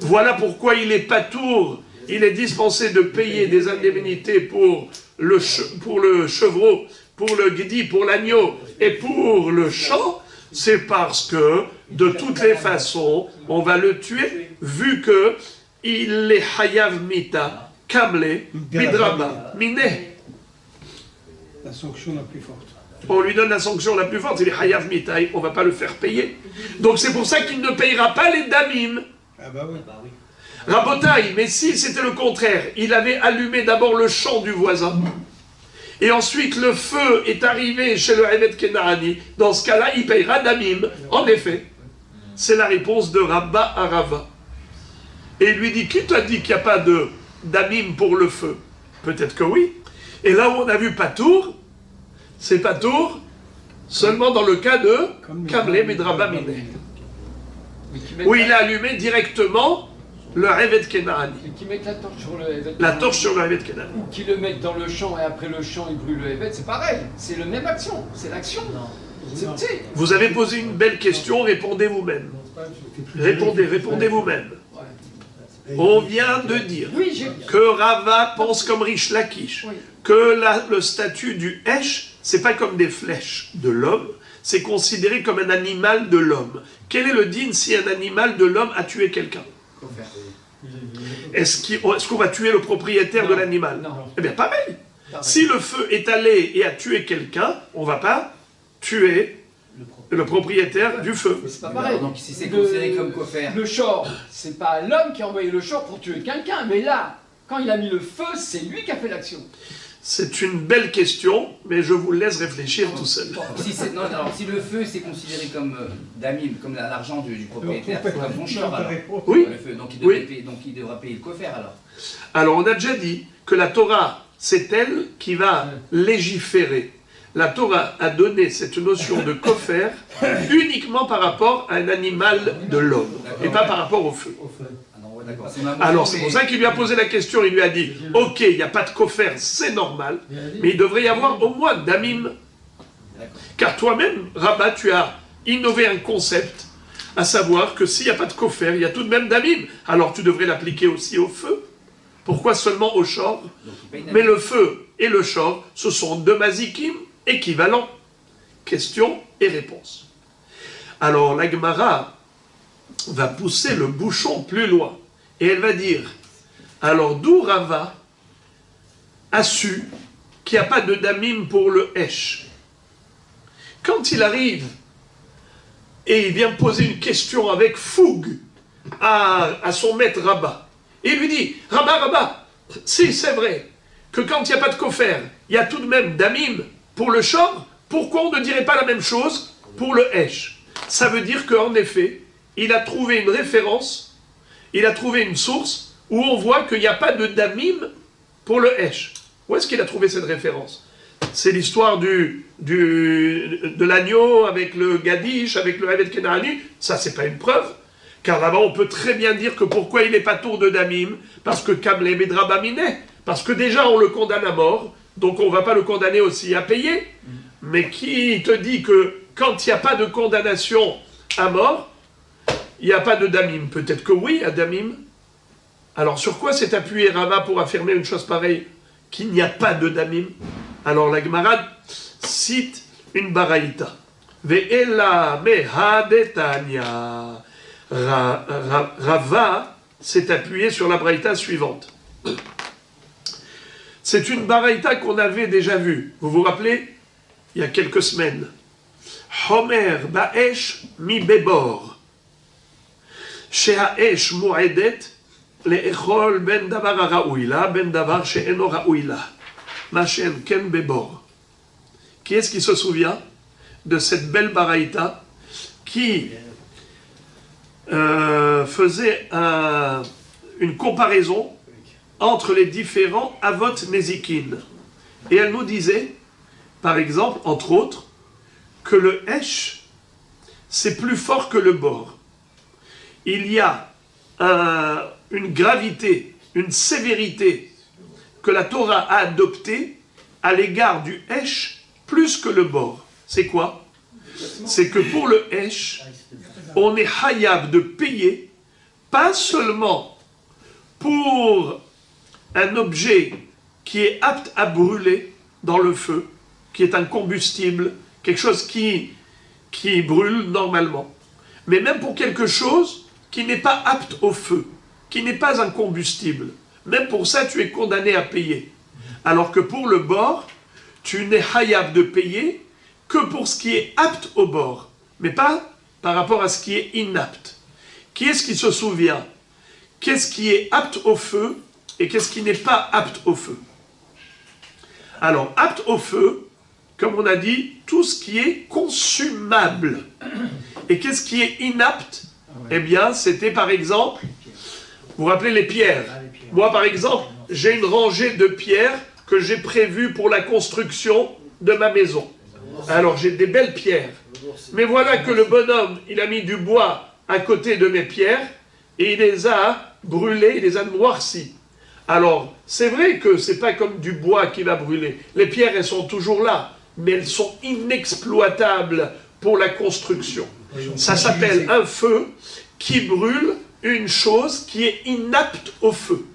Speaker 1: Voilà pourquoi il est patour, il est dispensé de payer des indemnités pour le chevreau, pour le guidi, pour l'agneau et pour le champ. C'est parce que, de toutes les façons, on va le tuer, vu que il est Hayav Mita, Kamle, Bidraba, Miné.
Speaker 4: La sanction la plus forte.
Speaker 1: On lui donne la sanction la plus forte, il est Hayav Mitaï, on ne va pas le faire payer. Donc c'est pour ça qu'il ne payera pas les damim.
Speaker 4: Ah bah oui.
Speaker 1: Rabotaï, mais si c'était le contraire, il avait allumé d'abord le champ du voisin, et ensuite le feu est arrivé chez le Evet Kenaani, dans ce cas-là, il payera damim. En effet, c'est la réponse de Rabba à Rava. Et il lui dit, qui t'a dit qu'il n'y a pas de damim pour le feu? Peut-être que oui. Et là où on a vu Patour, c'est Patour seulement dans le cas de Kamle Midraba Miné, où il a allumé directement le Evet Kenaani.
Speaker 5: Et qui mettent la torche sur le Evet.
Speaker 1: La torche sur le Evet Kenaani.
Speaker 5: Ou qui le mettent dans le champ et après le champ ils brûlent le Evet, c'est pareil. C'est la même action. C'est l'action. C'est.
Speaker 1: Vous avez posé une belle question, répondez vous-même. Répondez vous-même. On vient de dire que Rava pense comme Rish Lakish, que le statut du Hesh, c'est pas comme des flèches de l'homme, c'est considéré comme un animal de l'homme. Quel est le din si un animal de l'homme a tué quelqu'un? Est-ce qu'on va tuer le propriétaire de l'animal? Eh bien, pareil. Si le feu est allé et a tué quelqu'un, on ne va pas tuer le propriétaire du feu.
Speaker 5: C'est pas pareil.
Speaker 3: Donc si c'est considéré comme quoi faire.
Speaker 5: Le short, c'est pas l'homme qui a envoyé le short pour tuer quelqu'un, mais là, quand il a mis le feu, c'est lui qui a fait l'action.
Speaker 1: C'est une belle question, mais je vous laisse réfléchir tout seul.
Speaker 3: Alors si le feu c'est considéré comme damim, comme l'argent du propriétaire, c'est comme ton short alors.
Speaker 1: Oui.
Speaker 3: Le feu, donc il devra payer le coffert alors.
Speaker 1: Alors on a déjà dit que la Torah, c'est elle qui va légiférer. La Torah a donné cette notion de kofer uniquement par rapport à un animal de l'homme, et pas par rapport au feu. Alors c'est pour ça qu'il lui a posé la question, il lui a dit, ok, il n'y a pas de kofer, c'est normal, mais il devrait y avoir au moins damim. Car toi-même, Rabat, tu as innové un concept, à savoir que s'il n'y a pas de kofer, il y a tout de même damim. Alors tu devrais l'appliquer aussi au feu. Pourquoi seulement au shor? Mais le feu et le shor, ce sont deux mazikim équivalents. Question et réponse. Alors la Gemara va pousser le bouchon plus loin. Et elle va dire, alors d'où Rava a su qu'il n'y a pas de damim pour le hesh? Quand il arrive et il vient poser une question avec fougue à son maître Rabat, et il lui dit, Rabat, si c'est vrai que quand il n'y a pas de kofer, il y a tout de même damim pour le shor, pourquoi on ne dirait pas la même chose pour le hesh? Ça veut dire qu'en effet, il a trouvé une référence, il a trouvé une source où on voit qu'il n'y a pas de damim pour le hesh. Où est-ce qu'il a trouvé cette référence? C'est l'histoire de l'agneau avec le gadish, avec le Evet Kenaani. Ça, c'est pas une preuve. Car là-bas, on peut très bien dire que pourquoi il n'est pas tour de damim? Parce que Kamle Medraba Miné. Parce que déjà, on le condamne à mort. Donc, on ne va pas le condamner aussi à payer. Mais qui te dit que quand il n'y a pas de condamnation à mort, il n'y a pas de damim? Peut-être que oui, il y a damim. Alors sur quoi s'est appuyé Rava pour affirmer une chose pareille? Qu'il n'y a pas de damim? Alors la Gemara cite une baraïta. Ve'ela mehadetania. Rava s'est appuyé sur la baraïta suivante. C'est une baraïta qu'on avait déjà vue. Vous vous rappelez? Il y a quelques semaines. Homer ba'esh mi bebor. She'ha'esh mu'edet le'echol ben davar ha'ra'ui la, ben davar she'eno ra'ui la. Ma she'en ken bebor. Qui est-ce qui se souvient de cette belle baraïta qui faisait une comparaison entre les différents avot nezikin. Et elle nous disait, par exemple, entre autres, que le esh, c'est plus fort que le bor. Il y a une gravité, une sévérité que la Torah a adoptée à l'égard du esh plus que le bor. C'est quoi? C'est que pour le esh, on est hayab de payer, pas seulement pour un objet qui est apte à brûler dans le feu, qui est un combustible, quelque chose qui brûle normalement, mais même pour quelque chose qui n'est pas apte au feu, qui n'est pas un combustible. Même pour ça, tu es condamné à payer. Alors que pour le bor, tu n'es hayab de payer que pour ce qui est apte au bord, mais pas par rapport à ce qui est inapte. Qui est-ce qui se souvient? Qu'est-ce qui est apte au feu et qu'est-ce qui n'est pas apte au feu? Alors, apte au feu, comme on a dit, tout ce qui est consumable. Et qu'est-ce qui est inapte? Eh bien, c'était par exemple, vous vous rappelez les pierres. Moi, par exemple, j'ai une rangée de pierres que j'ai prévue pour la construction de ma maison. Alors j'ai des belles pierres, mais voilà que le bonhomme, il a mis du bois à côté de mes pierres et il les a brûlées, il les a noircies. Alors c'est vrai que c'est pas comme du bois qui va brûler, les pierres elles sont toujours là, mais elles sont inexploitables pour la construction. Ça s'appelle un feu qui brûle une chose qui est inapte au feu,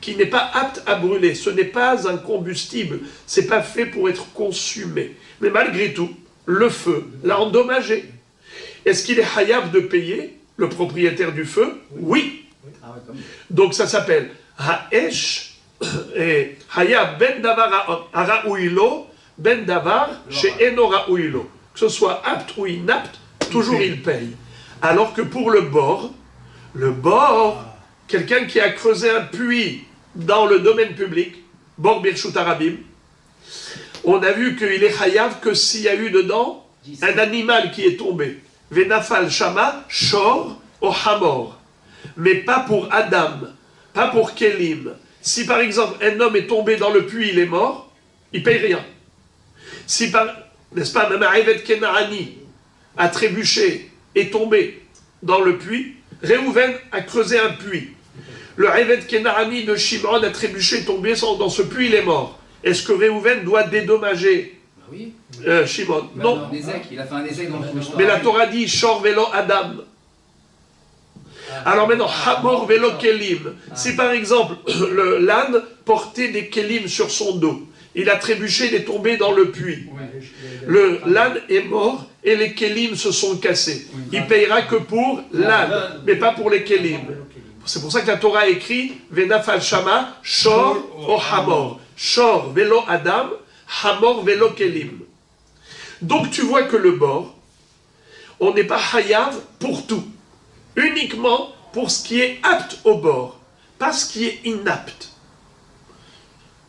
Speaker 1: qui n'est pas apte à brûler. Ce n'est pas un combustible, c'est pas fait pour être consumé. Mais malgré tout, le feu l'a endommagé. Est-ce qu'il est hayab de payer, le propriétaire du feu? Oui. Donc ça s'appelle ha'esh et hayab ben davar ha'ra'ouilo, ben davar she'eno ra'ouilo. Que ce soit apte ou inapte, toujours il paye. Alors que pour le bord, quelqu'un qui a creusé un puits dans le domaine public, bord birshut harabim, on a vu qu'il est chayav que s'il y a eu dedans un animal qui est tombé. Venafal shama shor o hamor. Mais pas pour Adam, pas pour Kelim. Si par exemple un homme est tombé dans le puits, il est mort, il paye rien. Si par, n'est-ce pas, même un Evet Kenaani a trébuché, est tombé dans le puits, Réhouven a creusé un puits. Le Evet Kenaani de Shimon a trébuché, tombé dans ce puits, il est mort. Est-ce que Réhouven doit dédommager Shimon? Non.
Speaker 3: Il a fait un ézek dans le
Speaker 1: Mais la Torah dit Shor velo Adam. Alors maintenant, Hamor velo Kelim. Si par exemple, l'âne portait des Kelim sur son dos, il a trébuché, il est tombé dans le puits. L'âne est mort et les Kelim se sont cassés. Il payera que pour l'âne, mais pas pour les Kelim. C'est pour ça que la Torah écrit Venafal Shama Shor o Hamor. Shor velo Adam, Hamor velo Kelim. Donc tu vois que le bord, on n'est pas hayav pour tout. Uniquement pour ce qui est apte au bord, pas ce qui est inapte.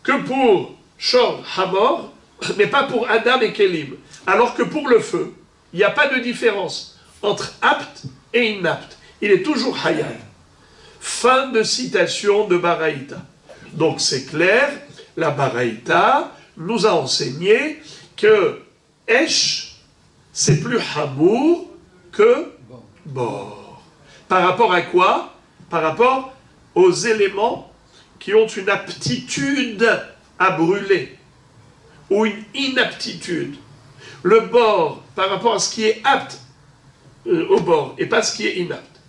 Speaker 1: Que pour Shor, Hamor, mais pas pour Adam et Kelim. Alors que pour le feu, il n'y a pas de différence entre apte et inapte. Il est toujours hayav. Fin de citation de Baraïta. Donc c'est clair, la Baraïta nous a enseigné que Esh, c'est plus Hamour que Bor. Par rapport à quoi? Par rapport aux éléments qui ont une aptitude à brûler ou une inaptitude. Le Bor, par rapport à ce qui est apte au Bor et pas ce qui est inapte.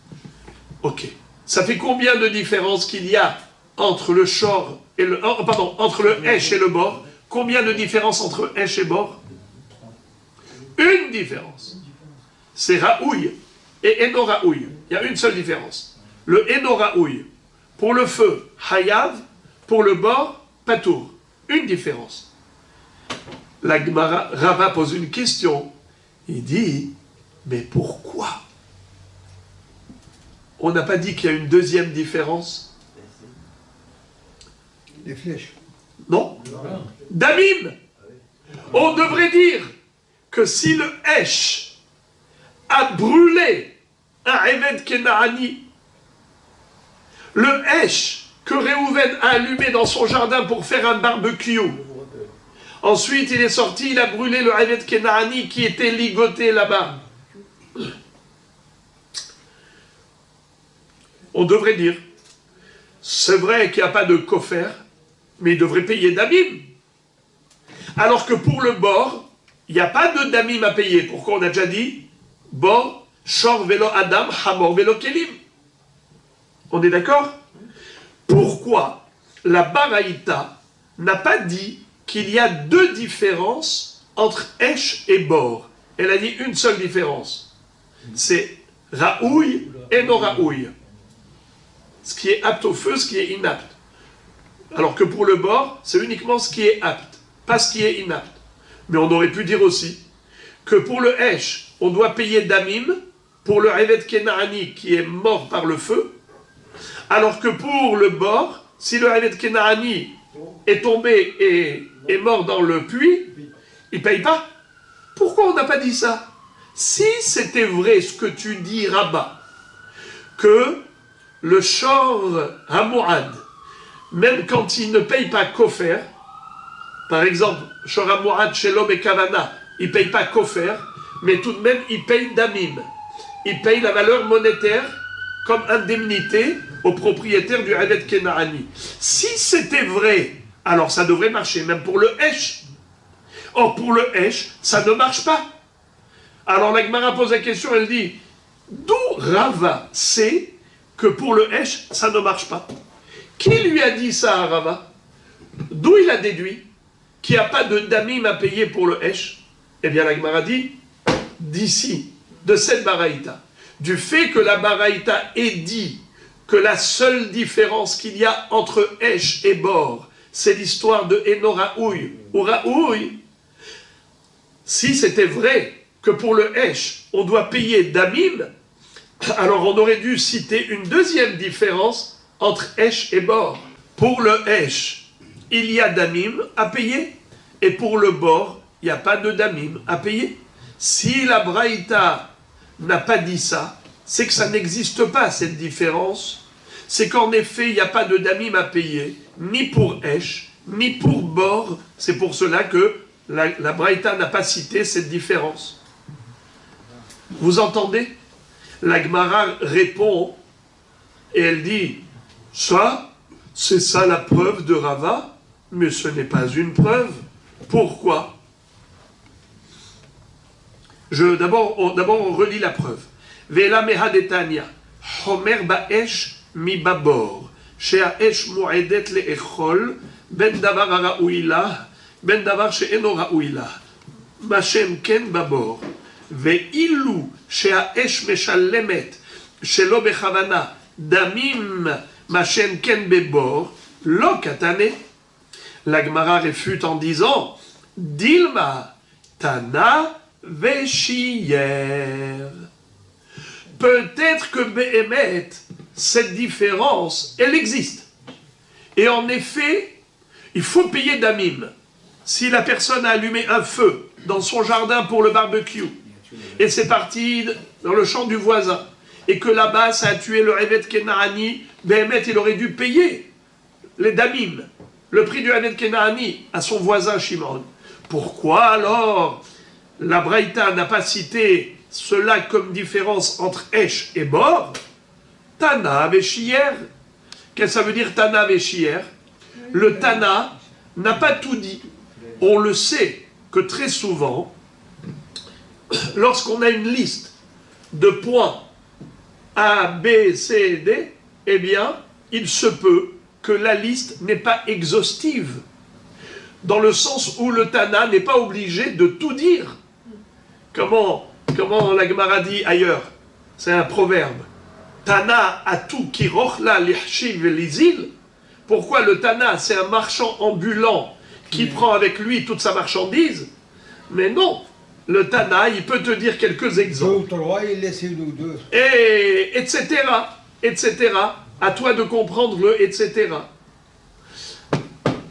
Speaker 1: Ok. Ça fait combien de différence qu'il y a entre le Shor et le... entre le Esh et le Bor? Combien de différence entre Esh et Bor? Une différence. C'est Raouille et Eno Raouille. Il y a une seule différence. Le Eno Raouille, pour le feu, Hayav, pour le Bor, Patour. Une différence. La Gemara, Rava pose une question. Il dit, mais pourquoi? On n'a pas dit qu'il y a une deuxième différence?
Speaker 4: Les flèches.
Speaker 1: Non. Damim. On devrait dire que si le Hesh a brûlé un Eved Kenaani, le Hesh que Réhouven a allumé dans son jardin pour faire un barbecue, ensuite il est sorti, il a brûlé le Eved Kenaani qui était ligoté là-bas. On devrait dire, c'est vrai qu'il n'y a pas de kofer, mais il devrait payer damim. Alors que pour le bord, il n'y a pas de damim à payer. Pourquoi on a déjà dit bord, shor velo adam, hamor velo kelim. On est d'accord? Pourquoi la baraïta n'a pas dit qu'il y a deux différences entre esh et bord? Elle a dit une seule différence. C'est raouille et non raouille. Ce qui est apte au feu, ce qui est inapte. Alors que pour le bord, c'est uniquement ce qui est apte, pas ce qui est inapte. Mais on aurait pu dire aussi que pour le Hesh, on doit payer damim pour le Eved Kenaani qui est mort par le feu, alors que pour le bord, si le Eved Kenaani est tombé et est mort dans le puits, il ne paye pas. Pourquoi on n'a pas dit ça? Si c'était vrai ce que tu dis, Rabat, que le Shor Hamourad, même quand il ne paye pas Kofer, par exemple, Shor Hamourad chez l'homme et Kavana, il ne paye pas Kofer, mais tout de même il paye Damim. Il paye la valeur monétaire comme indemnité au propriétaire du Eved Kenaani. Si c'était vrai, alors ça devrait marcher, même pour le Hesh. Or, pour le Hesh, ça ne marche pas. Alors la Gemara pose la question, elle dit, d'où Rava sait que pour le Hesh, ça ne marche pas? Qui lui a dit ça à Rava? D'où il a déduit qu'il n'y a pas de damim à payer pour le Hesh? Eh bien la Gemara dit, d'ici, de cette baraïta, du fait que la baraïta ait dit que la seule différence qu'il y a entre Hesh et Bor, c'est l'histoire de Eno Raoui ou Raoui. Si c'était vrai que pour le Hesh, on doit payer damim, alors on aurait dû citer une deuxième différence entre Hesh et Bor. Pour le Hesh, il y a damim à payer, et pour le Bor, il n'y a pas de damim à payer. Si la Braïta n'a pas dit ça, c'est que ça n'existe pas, cette différence. C'est qu'en effet, il n'y a pas de damim à payer, ni pour Hesh, ni pour Bor. C'est pour cela que la Braïta n'a pas cité cette différence. Vous entendez? La Gemara répond, et elle dit, ça, c'est ça la preuve de Rava, mais ce n'est pas une preuve. Pourquoi? D'abord, on relit la preuve. Vela mehadetania, homer ba'esh mi babor, she'aesh mu'edet le'echol, ben davar ha'ra'uila, ben davar she'eno ra'uila, mashem ken babor, ve'ilu she'aesh meshalemet, shelo bechavana, damim mashem ken bebor, lo katane. La Gemara réfute en disant, Dilma, Tana, Veshiyer. Peut-être que Behemet, cette différence, elle existe. Et en effet, il faut payer damim. Si la personne a allumé un feu dans son jardin pour le barbecue, et c'est parti dans le champ du voisin, et que là-bas ça a tué le Eved Kenaani, Behemet, il aurait dû payer les damim, le prix du Eved Kenaani à son voisin Shimon. Pourquoi alors la Braïta n'a pas cité cela comme différence entre Hesh et Bor? Tana Veshier. Qu'est-ce que ça veut dire Tana Veshier? Le Tana n'a pas tout dit. On le sait que très souvent, lorsqu'on a une liste de points A, B, C, D, eh bien, il se peut que la liste n'est pas exhaustive, dans le sens où le Tana n'est pas obligé de tout dire. Comment la Gemara dit ailleurs? C'est un proverbe. Tana atu kirochla lihshiv lizil. Pourquoi le Tana, c'est un marchand ambulant qui prend avec lui toute sa marchandise? Mais non, le Tana, il peut te dire quelques exemples.
Speaker 4: 2 ou 3, il laisse 1 ou 2.
Speaker 1: Et etc. etc. À toi de comprendre le etc.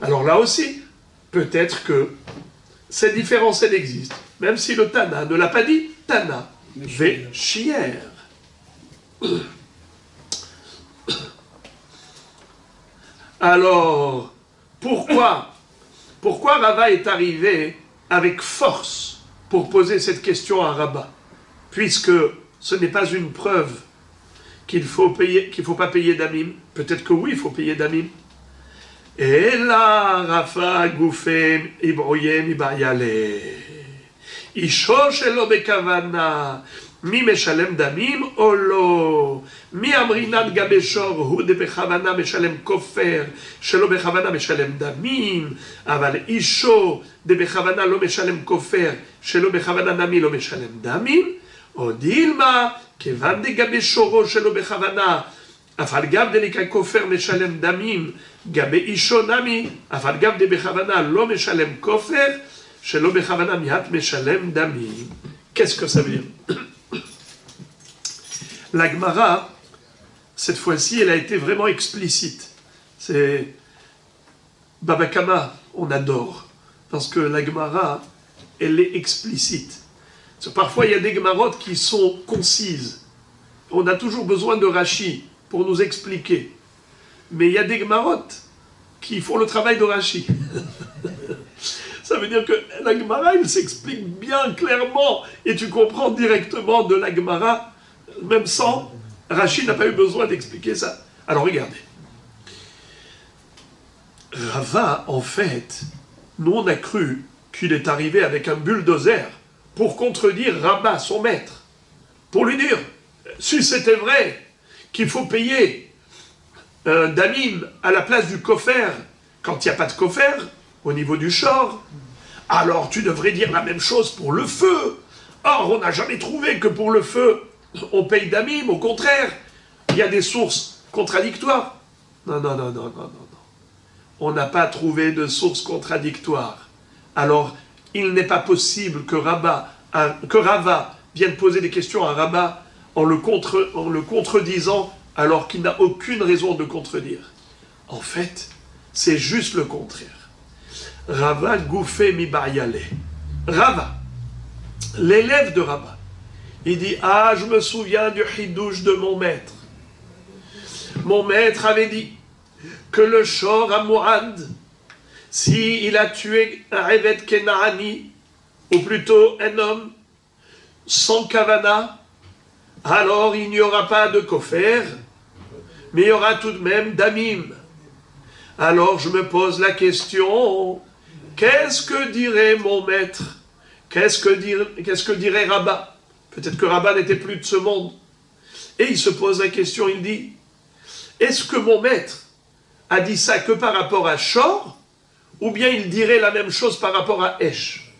Speaker 1: Alors là aussi, peut-être que cette différence, elle existe. Même si le Tana ne l'a pas dit, Tana, Vechier. Alors, pourquoi Rava est arrivé avec force pour poser cette question à Rabat? Puisque ce n'est pas une preuve qu'il faut pas payer d'amim. Peut-être que oui, il faut payer d'amim. Et là, Rafa Goufé Ibroyem Ibayale. Isho shelo bekavana. Mi meshalem damim או לא? מי אמרינן גבי שור הוא דבכוונה משלם כופר שלא בכוונה משלם דמים, אבל אישו דבכוונה לא משלם כופר שלא בכוונה נמי לא משלם דמים, או דילמה כיוון דגבי שורו שלא בכוונה אף על גב דנקרא כופר משלם דמים, גבי אישו נמי אף על גב דבכוונה לא משלם כופר שלא בכוונה מיד משלם דמים. Qu'est-ce que ça veut dire? La Gemara, cette fois-ci, elle a été vraiment explicite. C'est Baba Kama, on adore, parce que la Gemara, elle est explicite. Parfois, il y a des Gemarotes qui sont concises. On a toujours besoin de Rashi pour nous expliquer. Mais il y a des Gemarotes qui font le travail de Rashi. Ça veut dire que la Gemara, elle s'explique bien clairement, et tu comprends directement de la Gemara. Même sans, Rachid n'a pas eu besoin d'expliquer ça. Alors regardez. Rava, en fait, nous on a cru qu'il est arrivé avec un bulldozer pour contredire Rabat, son maître. Pour lui dire, si c'était vrai qu'il faut payer un damim à la place du kofer, quand il n'y a pas de kofer, au niveau du shor, alors tu devrais dire la même chose pour le feu. Or, on n'a jamais trouvé que pour le feu, on paye damim, au contraire, il y a des sources contradictoires. Non. On n'a pas trouvé de sources contradictoires. Alors, il n'est pas possible que Rava vienne poser des questions à Rabat en le contredisant alors qu'il n'a aucune raison de contredire. En fait, c'est juste le contraire. Rava Goufé Mibayale. Rava, l'élève de Rabat, il dit, ah, je me souviens du hidouche de mon maître. Mon maître avait dit que le shor à Mourad, s'il a tué un Eved Kenaani, ou plutôt un homme, sans kavana, alors il n'y aura pas de kofer, mais il y aura tout de même damim. Alors je me pose la question, qu'est-ce que dirait mon maître? Qu'est-ce que dirait Rabat? Peut-être que Rabat n'était plus de ce monde. Et il se pose la question, il dit, est-ce que mon maître a dit ça que par rapport à Shor, ou bien il dirait la même chose par rapport à Esh?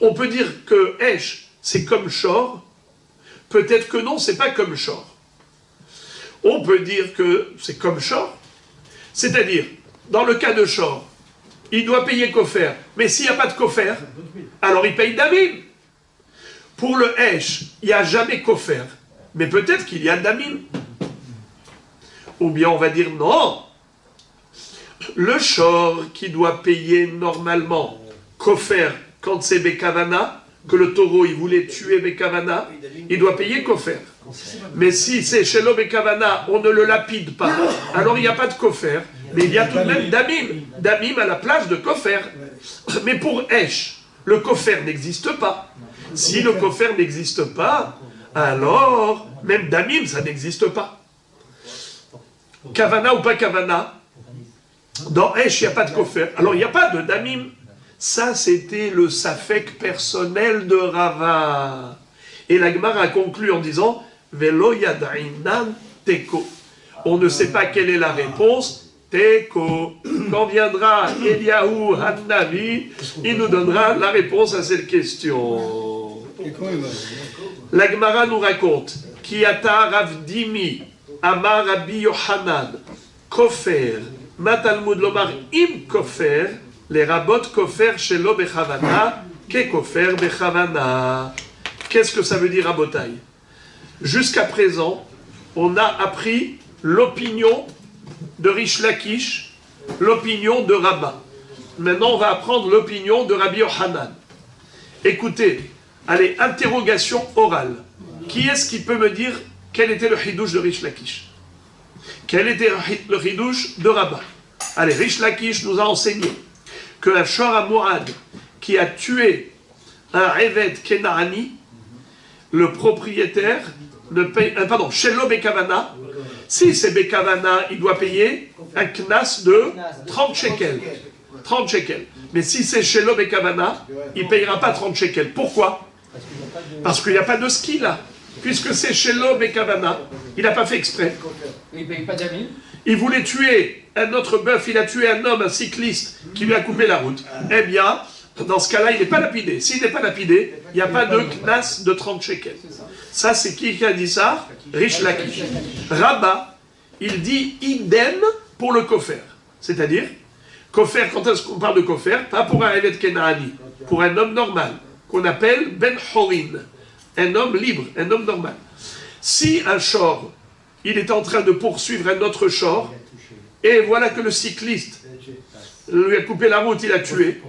Speaker 1: On peut dire que Esh, c'est comme Shor, peut-être que non, c'est pas comme Shor. On peut dire que c'est comme Shor, c'est-à-dire, dans le cas de Shor, il doit payer kofer, mais s'il n'y a pas de kofer, alors il paye damim. Pour le Esh, il n'y a jamais kofer, mais peut-être qu'il y a damim. Ou bien on va dire non, le shor qui doit payer normalement kofer quand c'est Bekavana, que le taureau il voulait tuer Bekavana, il doit payer kofer. Mais si c'est Shelo Bekavana, on ne le lapide pas, alors il n'y a pas de kofer, mais il y a tout de même damim à la place de kofer. Mais pour Esh, le kofer n'existe pas. Si le kofer n'existe pas, alors même damim ça n'existe pas. Kavana ou pas Kavana, dans Esh, il n'y a pas de kofer. Alors, il n'y a pas de damim. Ça, c'était le safek personnel de Rava. Et la Gemara a conclu en disant Velo yadainan teko. On ne sait pas quelle est la réponse. Teko. Quand viendra Eliyahu Hannavi, il nous donnera la réponse à cette question. La Gemara nous raconte Kiata Ravdimi. Amar Rabbi Yohanan, Kofer, Matalmud Lomar Im Kofer, les rabot Kofer Shelo Bechavana, Kekofer bechavana. Qu'est-ce que ça veut dire à Botaï? Jusqu'à présent, on a appris l'opinion de Rish Lakish, l'opinion de Rabba. Maintenant, on va apprendre l'opinion de Rabbi Yochanan. Écoutez, allez, interrogation orale. Qui est-ce qui peut me dire quel était le chidouche de Rish Lakish? Quel était le chidouche de Rabba? Allez, Rish Lakish nous a enseigné qu'un Shor HaMoad qui a tué un Eved Kenaani, le propriétaire ne paye, Shelo Bekavana, si c'est Bekavana, il doit payer un knas de 30 shekels. 30 shekels. Mais si c'est Shelo Bekavana, il ne payera pas 30 shekels. Pourquoi? Parce qu'il n'y a pas de ski là. Puisque c'est Shelo Bekavana, il n'a pas fait exprès.
Speaker 5: Il ne paye pas d'amis.
Speaker 1: Il voulait tuer un autre bœuf, il a tué un homme, un cycliste, qui lui a coupé la route. Eh bien, dans ce cas-là, il n'est pas lapidé. S'il n'est pas lapidé, il n'y a pas de knas de 30 shekels. Ça, c'est qui a dit ça? Rish Lakish. Rabba, il dit idem pour le kofer. C'est-à-dire, kofer, quand est-ce qu'on parle de kofer? Pas pour un Eved Kenaani, pour un homme normal, qu'on appelle Ben Horin, un homme libre, un homme normal. Si un shor, il est en train de poursuivre un autre shor, et voilà que le cycliste lui a coupé la route, il a tué,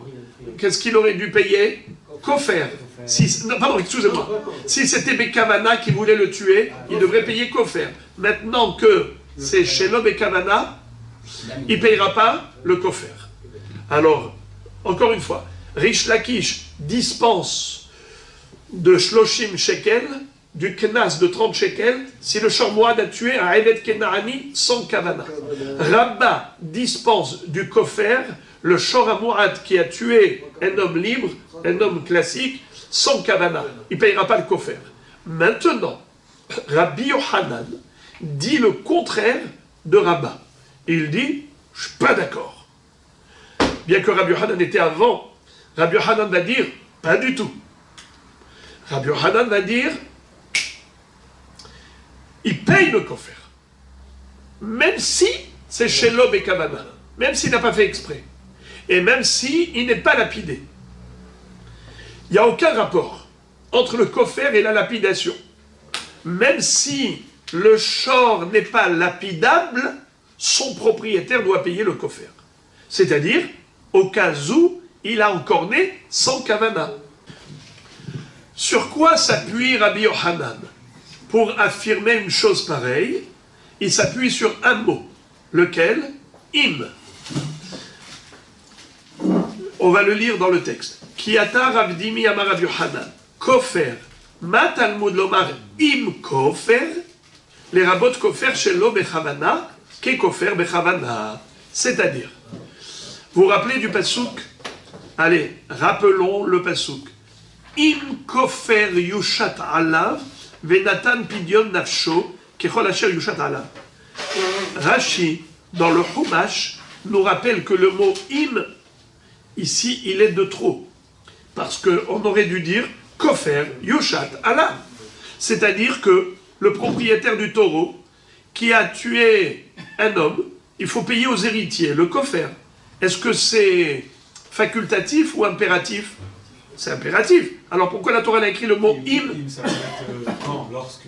Speaker 1: qu'est-ce qu'il aurait dû payer? Kofer. Pardon, excusez-moi. Si c'était Bekavana qui voulait le tuer, il devrait payer Kofer. Maintenant que c'est Shelo Bekavana, il ne payera pas le Kofer. Alors, encore une fois, Rish Lakish dispense de Shloshim shekel, du Knas de 30 shekels, si le Shor HaMoad a tué un Eved Kenaani sans Kavana. Rabba dispense du Kofer, le Shor HaMoad qui a tué un homme libre, un homme classique, sans Kavana. Il ne payera pas le Kofer. Maintenant, Rabbi Yochanan dit le contraire de Rabba. Il dit, je ne suis pas d'accord. Bien que Rabbi Yochanan était avant, Rabbi Yochanan va dire, pas du tout. Rabbi Yochanan va dire, il paye le Kofer. Même si c'est Shelo Bekavana. Même s'il n'a pas fait exprès. Et même s'il n'est pas lapidé. Il n'y a aucun rapport entre le Kofer et la lapidation. Même si le shor n'est pas lapidable, son propriétaire doit payer le Kofer. C'est-à-dire, au cas où il a encore né sans Kavana. Sur quoi s'appuie Rabbi Yochanan pour affirmer une chose pareille? Il s'appuie sur un mot. Lequel? Im. On va le lire dans le texte. Kiata Ravdimi Amar Rabbi Yochanan. Kofer. Ma Talmud lomar im kofer. Les rabot kofer shelo bechavana. Ke kofer bechavana. C'est-à-dire, vous vous rappelez du pasouk? Allez, rappelons le pasouk. Im kofer yushat alav venatan pidyon nafsho kechol asher yushat alav. Rashi, dans le Chumash, nous rappelle que le mot im, ici, il est de trop. Parce qu'on aurait dû dire kofer yushat alav. C'est-à-dire que le propriétaire du taureau qui a tué un homme, il faut payer aux héritiers le kofer. Est-ce que c'est facultatif ou impératif? C'est impératif. Alors pourquoi la Torah a écrit le mot im?
Speaker 6: Ça peut être quand? Lorsque.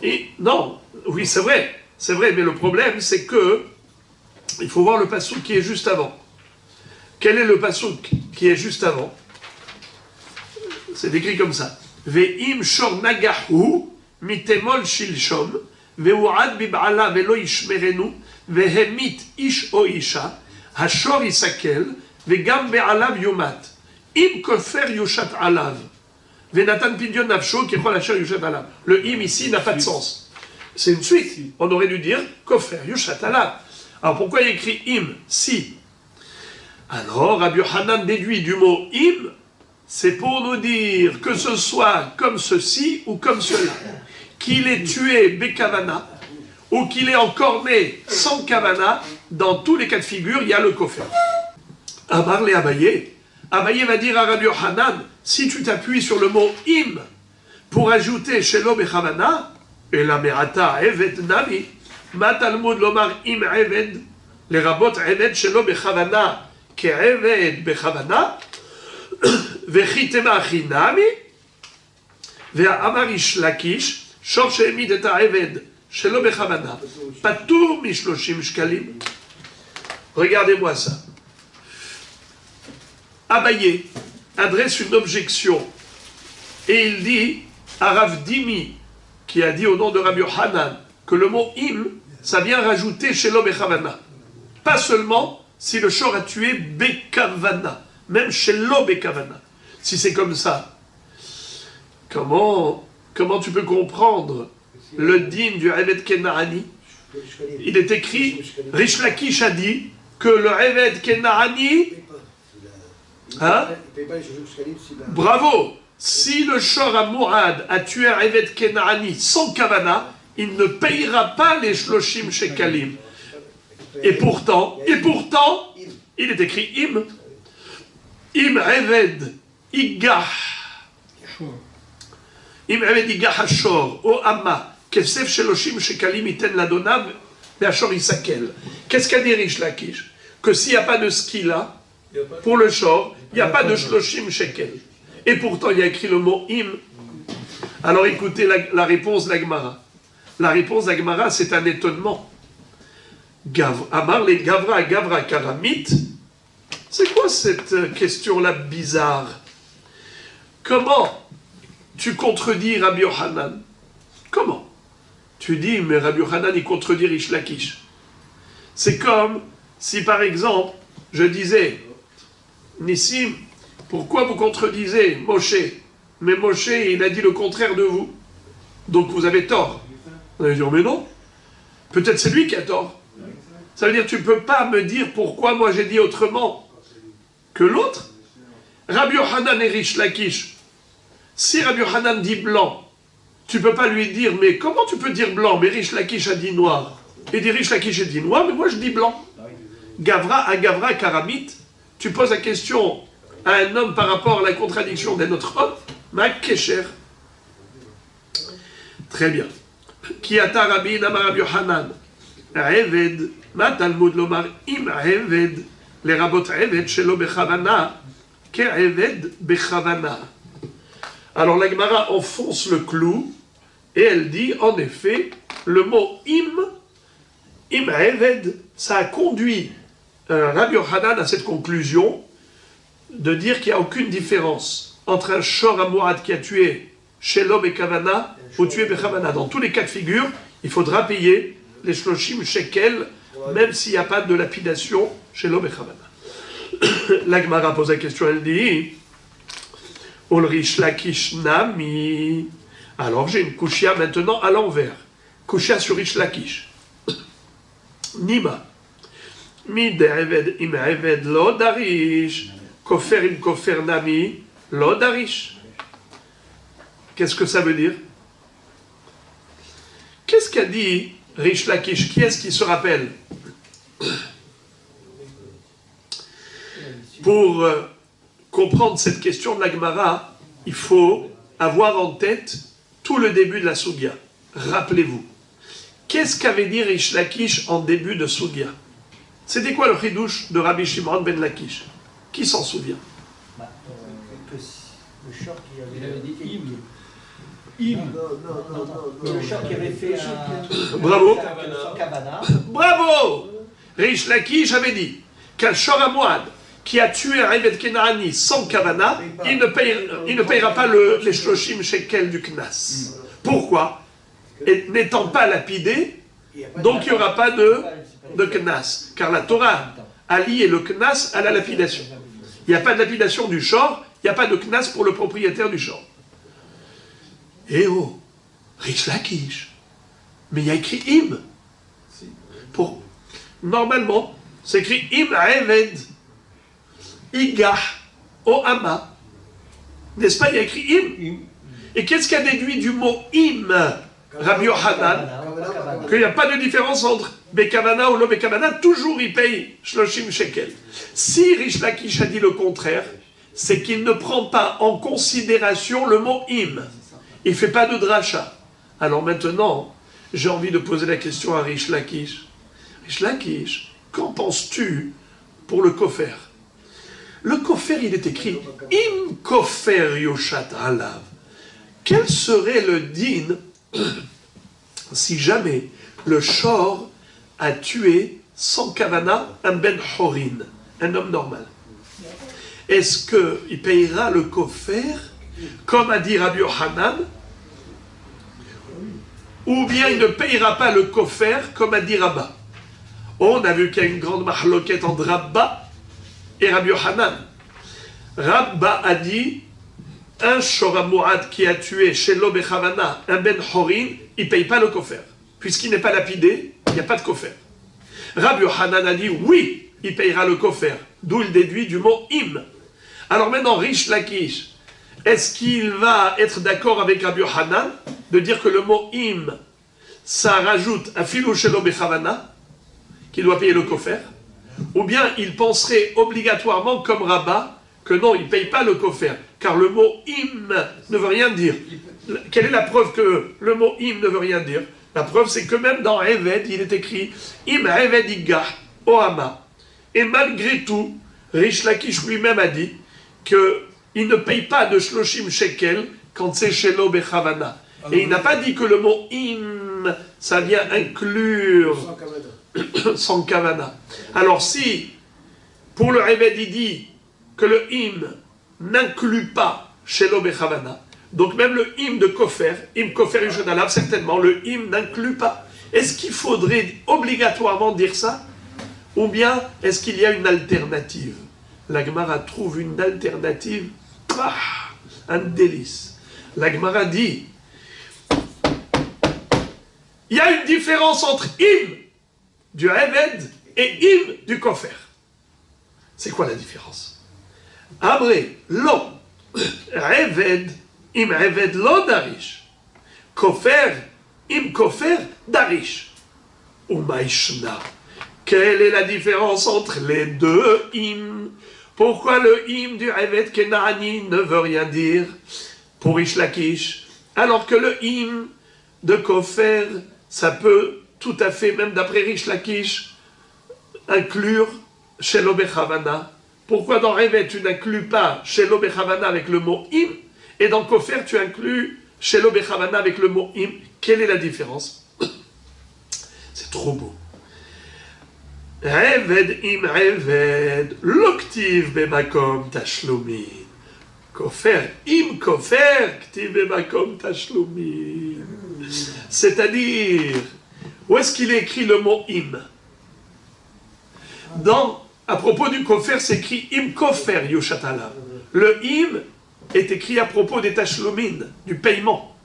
Speaker 1: Et, non, oui c'est vrai, mais le problème c'est que il faut voir le passouk qui est juste avant. Quel est le passouk qui est juste avant? C'est écrit comme ça. Ve'im shor nagahu mitemol shilshom ve'u'ad bib'ala ve'lo yishmerenu ve'hemit ish o isha hashor yisakel ve'gam be'alav yumat im kofer yushat alav ve'natan pidyon nafsho kechol asher yushat alav. Le im ici n'a pas de sens. C'est une suite. On aurait dû dire kofer yushat alav. Alors pourquoi il écrit im? Si. Alors Rabbi Yochanan déduit du mot im, c'est pour nous dire que ce soit comme ceci ou comme cela. Qu'il ait tué Bekavana ou qu'il ait encore né sans Kavana, dans tous les cas de figure, il y a le kofer. Amar le Abaye. Abaye va dire à Rabbi Yochanan, si tu t'appuies sur le mot im pour ajouter Shelo Bechavana, et la merata Eved Nami, Ma Talmud lomar im Eved, les rabot Eved Shelo Bechavana, ke Eved Bechavana, Vechitema achinami, ve'amar Rish Lakish, shor she'emid et ha'eved, shelo bechavana, patur mishloshim shkalim. Regardez-moi ça. Abaye adresse une objection et il dit à Rav Dimi, qui a dit au nom de Rabbi Yochanan que le mot im, ça vient rajouter chez l'homme et Chavana. Pas seulement si le shor a tué Bekavana, même chez l'homme et Kavana. Si c'est comme ça, comment tu peux comprendre le din du Eved Kena'ani? Il est écrit, Rish Lakish a dit que le Eved Kena'ani, hein? Bravo! Si le Shor à Mourad a tué un Eved Kena'ani sans Kavana, il ne payera pas les Shloshim Shekalim. Et pourtant, il est écrit Im. Im Eved Igah. Im Eved Igah Hashor, O Amma, Kesef Shloshim Shekalim iten ladonav, Be'ashor Isakel. Qu'est-ce qu'a dit Rish Lakish? Que s'il n'y a pas de skila, pour le Shor, il n'y a pas de Shloshim Shekel. Et pourtant, il y a écrit le mot im. Alors écoutez la réponse d'Agmara. La réponse d'Agmara, c'est un étonnement. Amar les Gavra Karamit. C'est quoi cette question-là bizarre? Comment tu contredis Rabbi Yochanan? Comment? Tu dis, mais Rabbi Yochanan, il contredit Rish Lakish. C'est comme si, par exemple, je disais, Nissim, pourquoi vous contredisez Moshe? Mais Moshe, il a dit le contraire de vous. Donc vous avez tort. On va dire, mais non. Peut-être c'est lui qui a tort. Ça veut dire, tu ne peux pas me dire pourquoi moi j'ai dit autrement que l'autre. Rabbi Yochanan et Rish Lakish. Si Rabbi Yochanan dit blanc, tu ne peux pas lui dire, mais comment tu peux dire blanc? Mais Rish Lakish a dit noir. Et dit Rish Lakish a dit noir, mais moi je dis blanc. Gavra Karamit, tu poses la question à un homme par rapport à la contradiction d'un autre homme, ma kesher. Très bien. Ki ata Rabbi Amar Rabbi Yochanan, Eved, ma Talmud lomar im Eved, les rabot Eved shelo bechavana, ke Eved bechavana. Alors la Gemara enfonce le clou et elle dit, en effet, le mot im Eved, ça a conduit Rabbi Yochanan à cette conclusion de dire qu'il n'y a aucune différence entre un Shor Amourad qui a tué Shelom et Kavana ou tué Bechavana. Dans tous les cas de figure, il faudra payer les Shloshim Shekel, même s'il n'y a pas de lapidation Shelom et Kavana. La Gemara pose la question, elle dit Ulrish Lakish Nami. Alors j'ai une Kushia maintenant à l'envers. Kushia sur Rish Lakish. Nima. Mid Eved im Eved lo darish. Kofer im kofer nami, lo darish. Qu'est-ce que ça veut dire? Qu'est-ce qu'a dit Rish Lakish? Qui est-ce qui se rappelle? Pour comprendre cette question de la Gemara, il faut avoir en tête tout le début de la Sugya. Rappelez-vous. Qu'est-ce qu'avait dit Rish Lakish en début de Sugya? C'était quoi le chidouche de Rabbi Shimon ben Lakish? Qui s'en souvient?
Speaker 2: Le short qui
Speaker 5: Il avait dit im.
Speaker 2: Le short qui avait fait un...
Speaker 1: Bravo.
Speaker 2: Sans Kavana.
Speaker 1: Bravo. Rish Lakish avait dit qu'un Shor Amoad qui a tué un Eved Kena'ani sans Kavana, il ne payera pas les Shloshim Shekel du Knas. Pourquoi? Et n'étant pas lapidé, donc il n'y aura pas de Knas. Car la Torah a lié le Knas à la lapidation. Il n'y a pas de lapidation du Shor, il n'y a pas de Knas pour le propriétaire du Shor. Eh oh, Rish Lakish. Mais il y a écrit Im. Normalement, c'est écrit Im Eved. Igah Ohama. N'est-ce pas, il y a écrit Im. Et qu'est-ce qu'a déduit du mot Im, Rabbi Yochanan? Qu'il n'y a pas de différence entre Bekavana ou lo Bekavana, toujours il paye Shloshim Shekel. Si Rish Lakish a dit le contraire, c'est qu'il ne prend pas en considération le mot Im. Il ne fait pas de dracha. Alors maintenant, j'ai envie de poser la question à Rish Lakish. Rish Lakish, qu'en penses-tu pour le kofer? Le kofer, il est écrit im kofer yoshat alav. Quel serait le din si jamais le shor a tué sans kavana un ben horin, un homme normal? Est-ce qu'il payera le kofer comme a dit Rabbi Yochanan, ou bien il ne payera pas le kofer comme a dit Rabba? On a vu qu'il y a une grande mahloquette entre Rabba et Rabbi Yochanan. Rabba a dit un shor muad qui a tué Shelo Bechavana un ben horin, il ne paye pas le kofer. Puisqu'il n'est pas lapidé, il n'y a pas de kofer. Rabbi Yochanan a dit oui, il payera le kofer. D'où il déduit du mot im. Alors maintenant, Rish Lakish, est-ce qu'il va être d'accord avec Rabbi Yochanan de dire que le mot im, ça rajoute un filou Shelo Bechavana, qui doit payer le kofer? Ou bien il penserait obligatoirement comme Rabba que non, il ne paye pas le kofer, car le mot im ne veut rien dire. Quelle est la preuve que le mot im ne veut rien dire? La preuve, c'est que même dans Eved, il est écrit im Eved Igah Ohama. Et malgré tout, Rish Lakish lui-même a dit qu'il ne paye pas de shloshim shekel quand c'est Shelo Bechavana. Et il n'a pas dit que le mot im, ça vient inclure sans kavana. Alors si, pour le Eved, il dit que le im n'inclut pas Shelo Bechavana, donc même le im de kofer, im kofer yushodalav, certainement le im n'inclut pas. Est-ce qu'il faudrait obligatoirement dire ça? Ou bien est-ce qu'il y a une alternative? La Gemara trouve une alternative, un délice. La Gemara dit, il y a une différence entre im du Eved et im du kofer. C'est quoi la différence? Abré, lo, Eved, im Eved lo darish, kofer, im kofer darish. Umaishna. Quelle est la différence entre les deux im? Pourquoi le im du Eved Kenaani ne veut rien dire pour Rish Lakish, alors que le im de kofer, ça peut tout à fait, même d'après Rish Lakish, inclure Shelo Bechavana? Pourquoi dans Eved tu n'inclus pas Shelo Bechavana avec le mot im, et dans kofer tu inclus Shelo Bechavana avec le mot im? Quelle est la différence? C'est trop beau. Eved im Eved, l'octive bemakom tashlumin. Kofer im kofer, ktiv bemakom tashlumin. C'est-à-dire, où est-ce qu'il est écrit le mot im? À propos du kofer, c'est écrit im kofer yoshatala. Le im est écrit à propos des tashlumin, du paiement.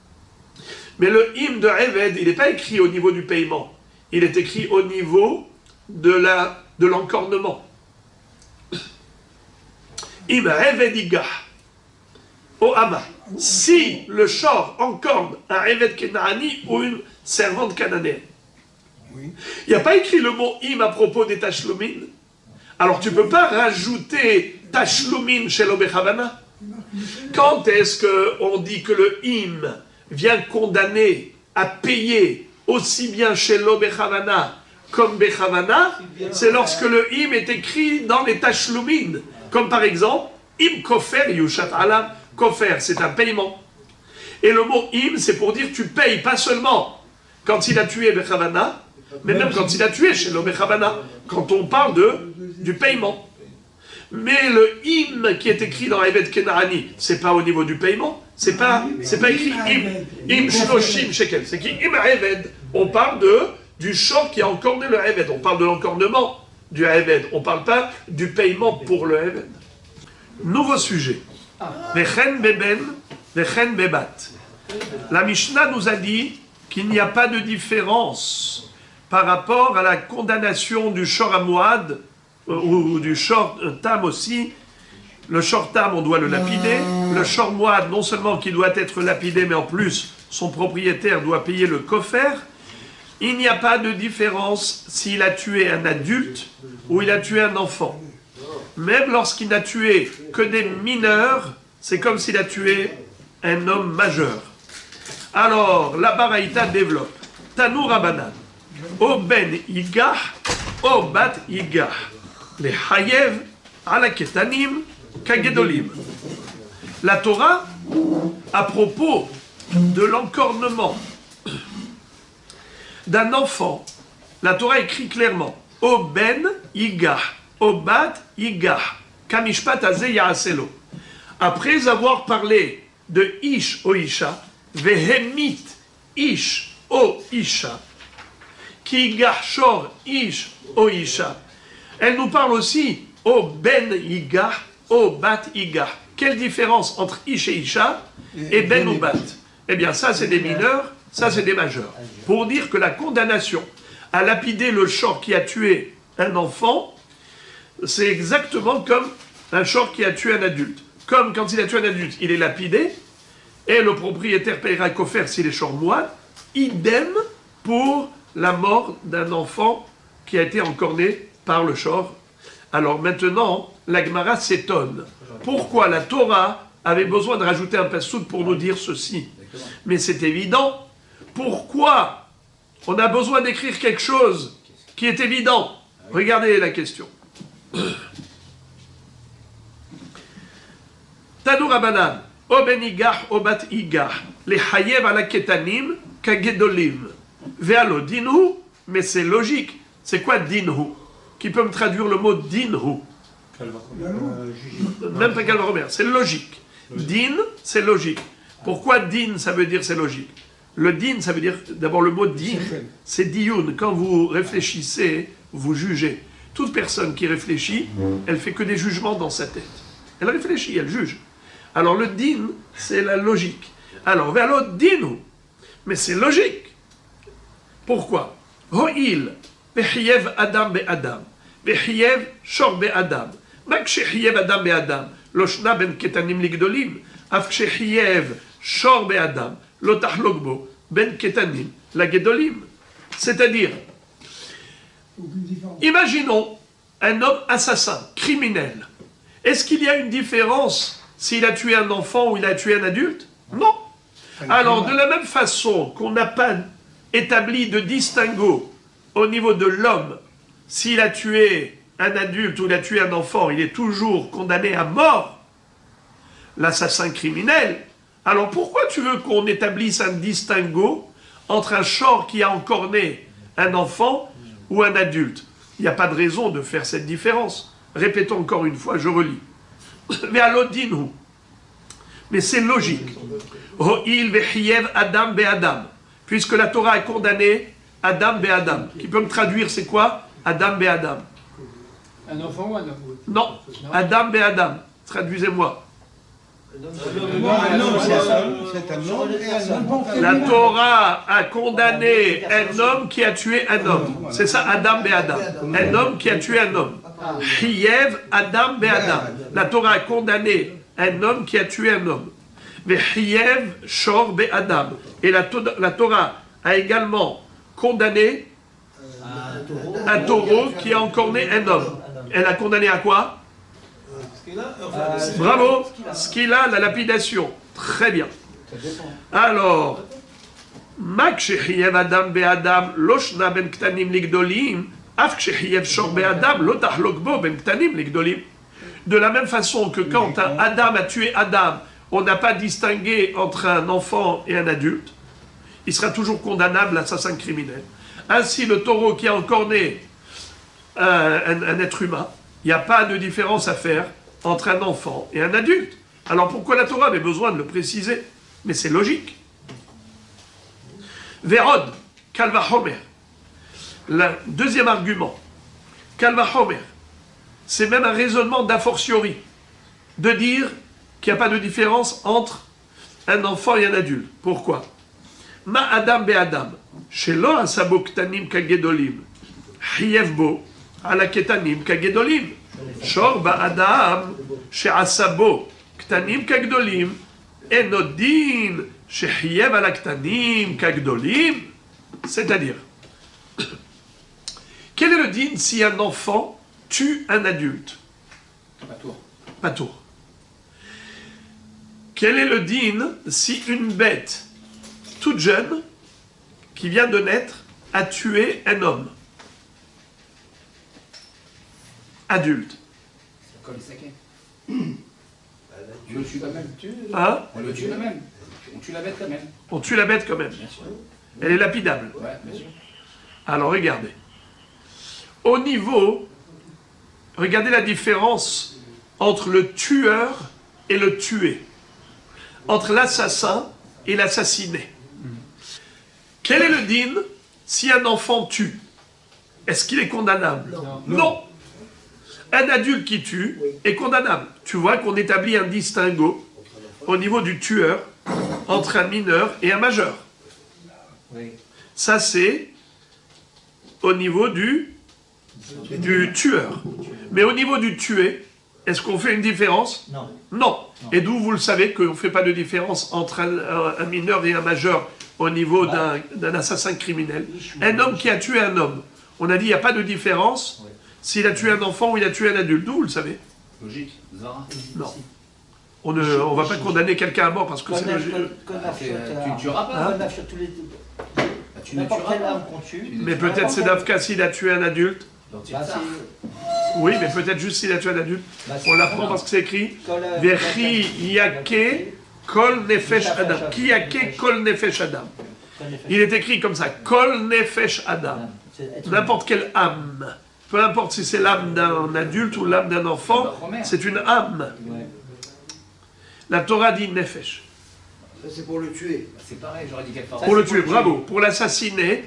Speaker 1: Mais le im de Eved, il n'est pas écrit au niveau du paiement. Il est écrit au niveau de l'encornement. Im Eved Igah Ohama. Si le shor encorne un Eved Kenaani ou une servante cananéenne. Il n'y a pas écrit le mot im à propos des tashlumin. Alors tu ne peux pas rajouter tashlumin chez l'obechavana. Quand est-ce qu'on dit que le im vient condamner à payer aussi bien chez l'obechavana comme bechavana? C'est lorsque le im est écrit dans les tashlumin. Comme par exemple, im kofer yushat alam. Kofer, c'est un paiement. Et le mot im, c'est pour dire tu payes pas seulement quand il a tué bechavana, mais même quand il a tué chez l'obechavana, quand on parle du paiement. Mais le im qui est écrit dans Eved Kenaani, c'est pas au niveau du paiement, c'est pas écrit im shloshim shekel, c'est écrit im Eved. On parle du shor qui a encorné le Eved, on parle de l'encornement du Eved, on parle pas du paiement pour le Eved. Nouveau sujet. Vechen beben, vechen bebat. La Mishnah nous a dit qu'il n'y a pas de différence par rapport à la condamnation du shor amouad ou du shor tam aussi. Le shor tam, on doit le lapider. Le shor mouad, non seulement qu'il doit être lapidé, mais en plus, son propriétaire doit payer le kofer. Il n'y a pas de différence s'il a tué un adulte ou il a tué un enfant. Même lorsqu'il n'a tué que des mineurs, c'est comme s'il a tué un homme majeur. Alors, la Baraïta développe. Tanou Rabanan. O ben Igah, o bat Igah. Les Hayev ala ketanim kagedolim. La Torah, à propos de l'encornement d'un enfant, la Torah écrit clairement O ben yigah, O bat yigah, kamishpat azeh yaaselo. Après avoir parlé de ish o isha, vehemit ish o isha, ki yigah shor ish o isha, elle nous parle aussi O ben yigah, O bat yigah. Quelle différence entre ish et isha et ben ou bat? Eh bien, ça c'est des mineurs, ça c'est des majeurs. Pour dire que la condamnation à lapider le shor qui a tué un enfant, c'est exactement comme un shor qui a tué un adulte. Comme quand il a tué un adulte, il est lapidé, et le propriétaire paiera kofer s'il est shor moine, idem pour la mort d'un enfant qui a été encorné par le shor. Alors maintenant, la Gemara s'étonne. Pourquoi la Torah avait besoin de rajouter un passouk pour nous dire ceci? Mais c'est évident. Pourquoi on a besoin d'écrire quelque chose qui est évident? Regardez la question. Tanou Rabanan, O ben igah, O bat igah, les hayev ala ketanim, kagedolim. Vealo dinhu, mais c'est logique. C'est quoi dinhu? Qui peut me traduire le mot dinhu? Même pas Calvaromer, c'est logique. Din, c'est logique. Pourquoi din, ça veut dire c'est logique? Le din, ça veut dire, d'abord le mot din, c'est diyun. Quand vous réfléchissez, vous jugez. Toute personne qui réfléchit, elle fait que des jugements dans sa tête. Elle réfléchit, elle juge. Alors le din, c'est la logique. Alors, vers l'autre, dinu. Mais c'est logique. Pourquoi? Ho'il, be'chiev adam be'adam, be'chiev shor be'adam, ma k'shechiev adam be'adam, lo shna ben ketanim ligdolim, af k'shechiev shor be'adam, lo tachlogbo ben ketanim la gedolim. C'est-à-dire, imaginons un homme assassin, criminel. Est-ce qu'il y a une différence s'il a tué un enfant ou il a tué un adulte? Non. Alors, de la même façon qu'on n'a pas établi de distinguo au niveau de l'homme, s'il a tué un adulte ou il a tué un enfant, il est toujours condamné à mort, l'assassin criminel. Alors pourquoi tu veux qu'on établisse un distinguo entre un shor qui a encorné un enfant ou un adulte? Il n'y a pas de raison de faire cette différence. Répétons encore une fois, je relis. Mais c'est logique. Adam be'adam. Puisque la Torah a condamné Adam be'adam. Qui peut me traduire, c'est quoi? Adam be'adam.
Speaker 5: Un enfant ou un homme?
Speaker 1: Non, Adam be'adam. Traduisez-moi. La Torah a condamné un homme qui a tué un homme. C'est ça, Adam be'adam. Un homme qui a tué un homme. Chiev Adam be'adam. La Torah a condamné un homme qui a tué un homme. Chiev shor be'adam. Et la Torah a également condamné un taureau qui a encorné un homme. Elle a condamné à quoi? Bravo, skila, la lapidation. Très bien. Alors, mak shechiev adam be'adam loshna ben ktanim ligdolim, af shechiev shor be'adam lo tahlokbo ben ktanim ligdolim. De la même façon que quand Adam a tué Adam, on n'a pas distingué entre un enfant et un adulte, il sera toujours condamnable, assassin criminel. Ainsi, le taureau qui a encorné un être humain, il n'y a pas de différence à faire entre un enfant et un adulte. Alors pourquoi la Torah avait besoin de le préciser? Mais c'est logique. Vérod, Kalva Homer. Le deuxième argument, Kalva Homer, c'est même un raisonnement d'a fortiori, de dire qu'il n'y a pas de différence entre un enfant et un adulte. Pourquoi? Ma Adam be Adam, shelo asabo ktanim kagedolim, chiev bo ala ketanim kagedolim. Shor ba'adam she'asabo ktanim kagdolim enodin shechiev ala ktanim kagdolim. C'est-à-dire, quel est le din si un enfant tue un adulte? Patour. Quel est le din si une bête toute jeune qui vient de naître a tué un homme adulte?
Speaker 3: Comme les saquets. On le tue quand même.
Speaker 1: Hein?
Speaker 3: On le tue quand même. On tue la bête quand même.
Speaker 1: On tue la bête quand même.
Speaker 3: Bien sûr.
Speaker 1: Elle est lapidable.
Speaker 3: Ouais, bien sûr.
Speaker 1: Alors regardez. Au niveau, regardez la différence entre le tueur et le tué. Entre l'assassin et l'assassiné. Quel est le din si un enfant tue? Est-ce qu'il est condamnable? Non. Un adulte qui tue est condamnable. Tu vois qu'on établit un distinguo au niveau du tueur entre un mineur et un majeur.
Speaker 2: Oui.
Speaker 1: Ça, c'est au niveau du tueur. Mais au niveau du tué, est-ce qu'on fait une différence?
Speaker 2: Non.
Speaker 1: Non. Et d'où vous le savez qu'on ne fait pas de différence entre un mineur et un majeur au niveau d'un assassin criminel. Un homme qui a tué un homme, on a dit il n'y a pas de différence s'il a tué un enfant ou il a tué un adulte. D'où vous le savez?
Speaker 3: Logique. Zara.
Speaker 1: Non. On ne va pas condamner quelqu'un à mort parce que c'est logique.
Speaker 3: Tu ne tueras pas. Tu ne
Speaker 2: N'importe
Speaker 3: tueras
Speaker 2: quelle
Speaker 3: pas.
Speaker 2: âme qu'on tue.
Speaker 1: Mais peut-être c'est Dafka s'il a tué un adulte.
Speaker 3: Donc tu
Speaker 2: Bah,
Speaker 3: le sars.
Speaker 1: Oui, mais peut-être juste s'il a tué un adulte.
Speaker 2: c'est-
Speaker 1: On l'apprend parce que c'est écrit
Speaker 2: Kol-
Speaker 1: Vechi yake kol nefesh adam. Ki yake kol nefesh adam. Il est écrit comme ça, kol nefesh adam. N'importe quelle âme. Peu importe si c'est l'âme d'un adulte ou l'âme d'un enfant, c'est une âme.
Speaker 2: Ouais.
Speaker 1: La Torah dit nefesh.
Speaker 7: Ça, c'est pour le tuer.
Speaker 3: C'est pareil, j'aurais dit quelque part.
Speaker 1: Pour le tuer, bravo. Pour l'assassiner,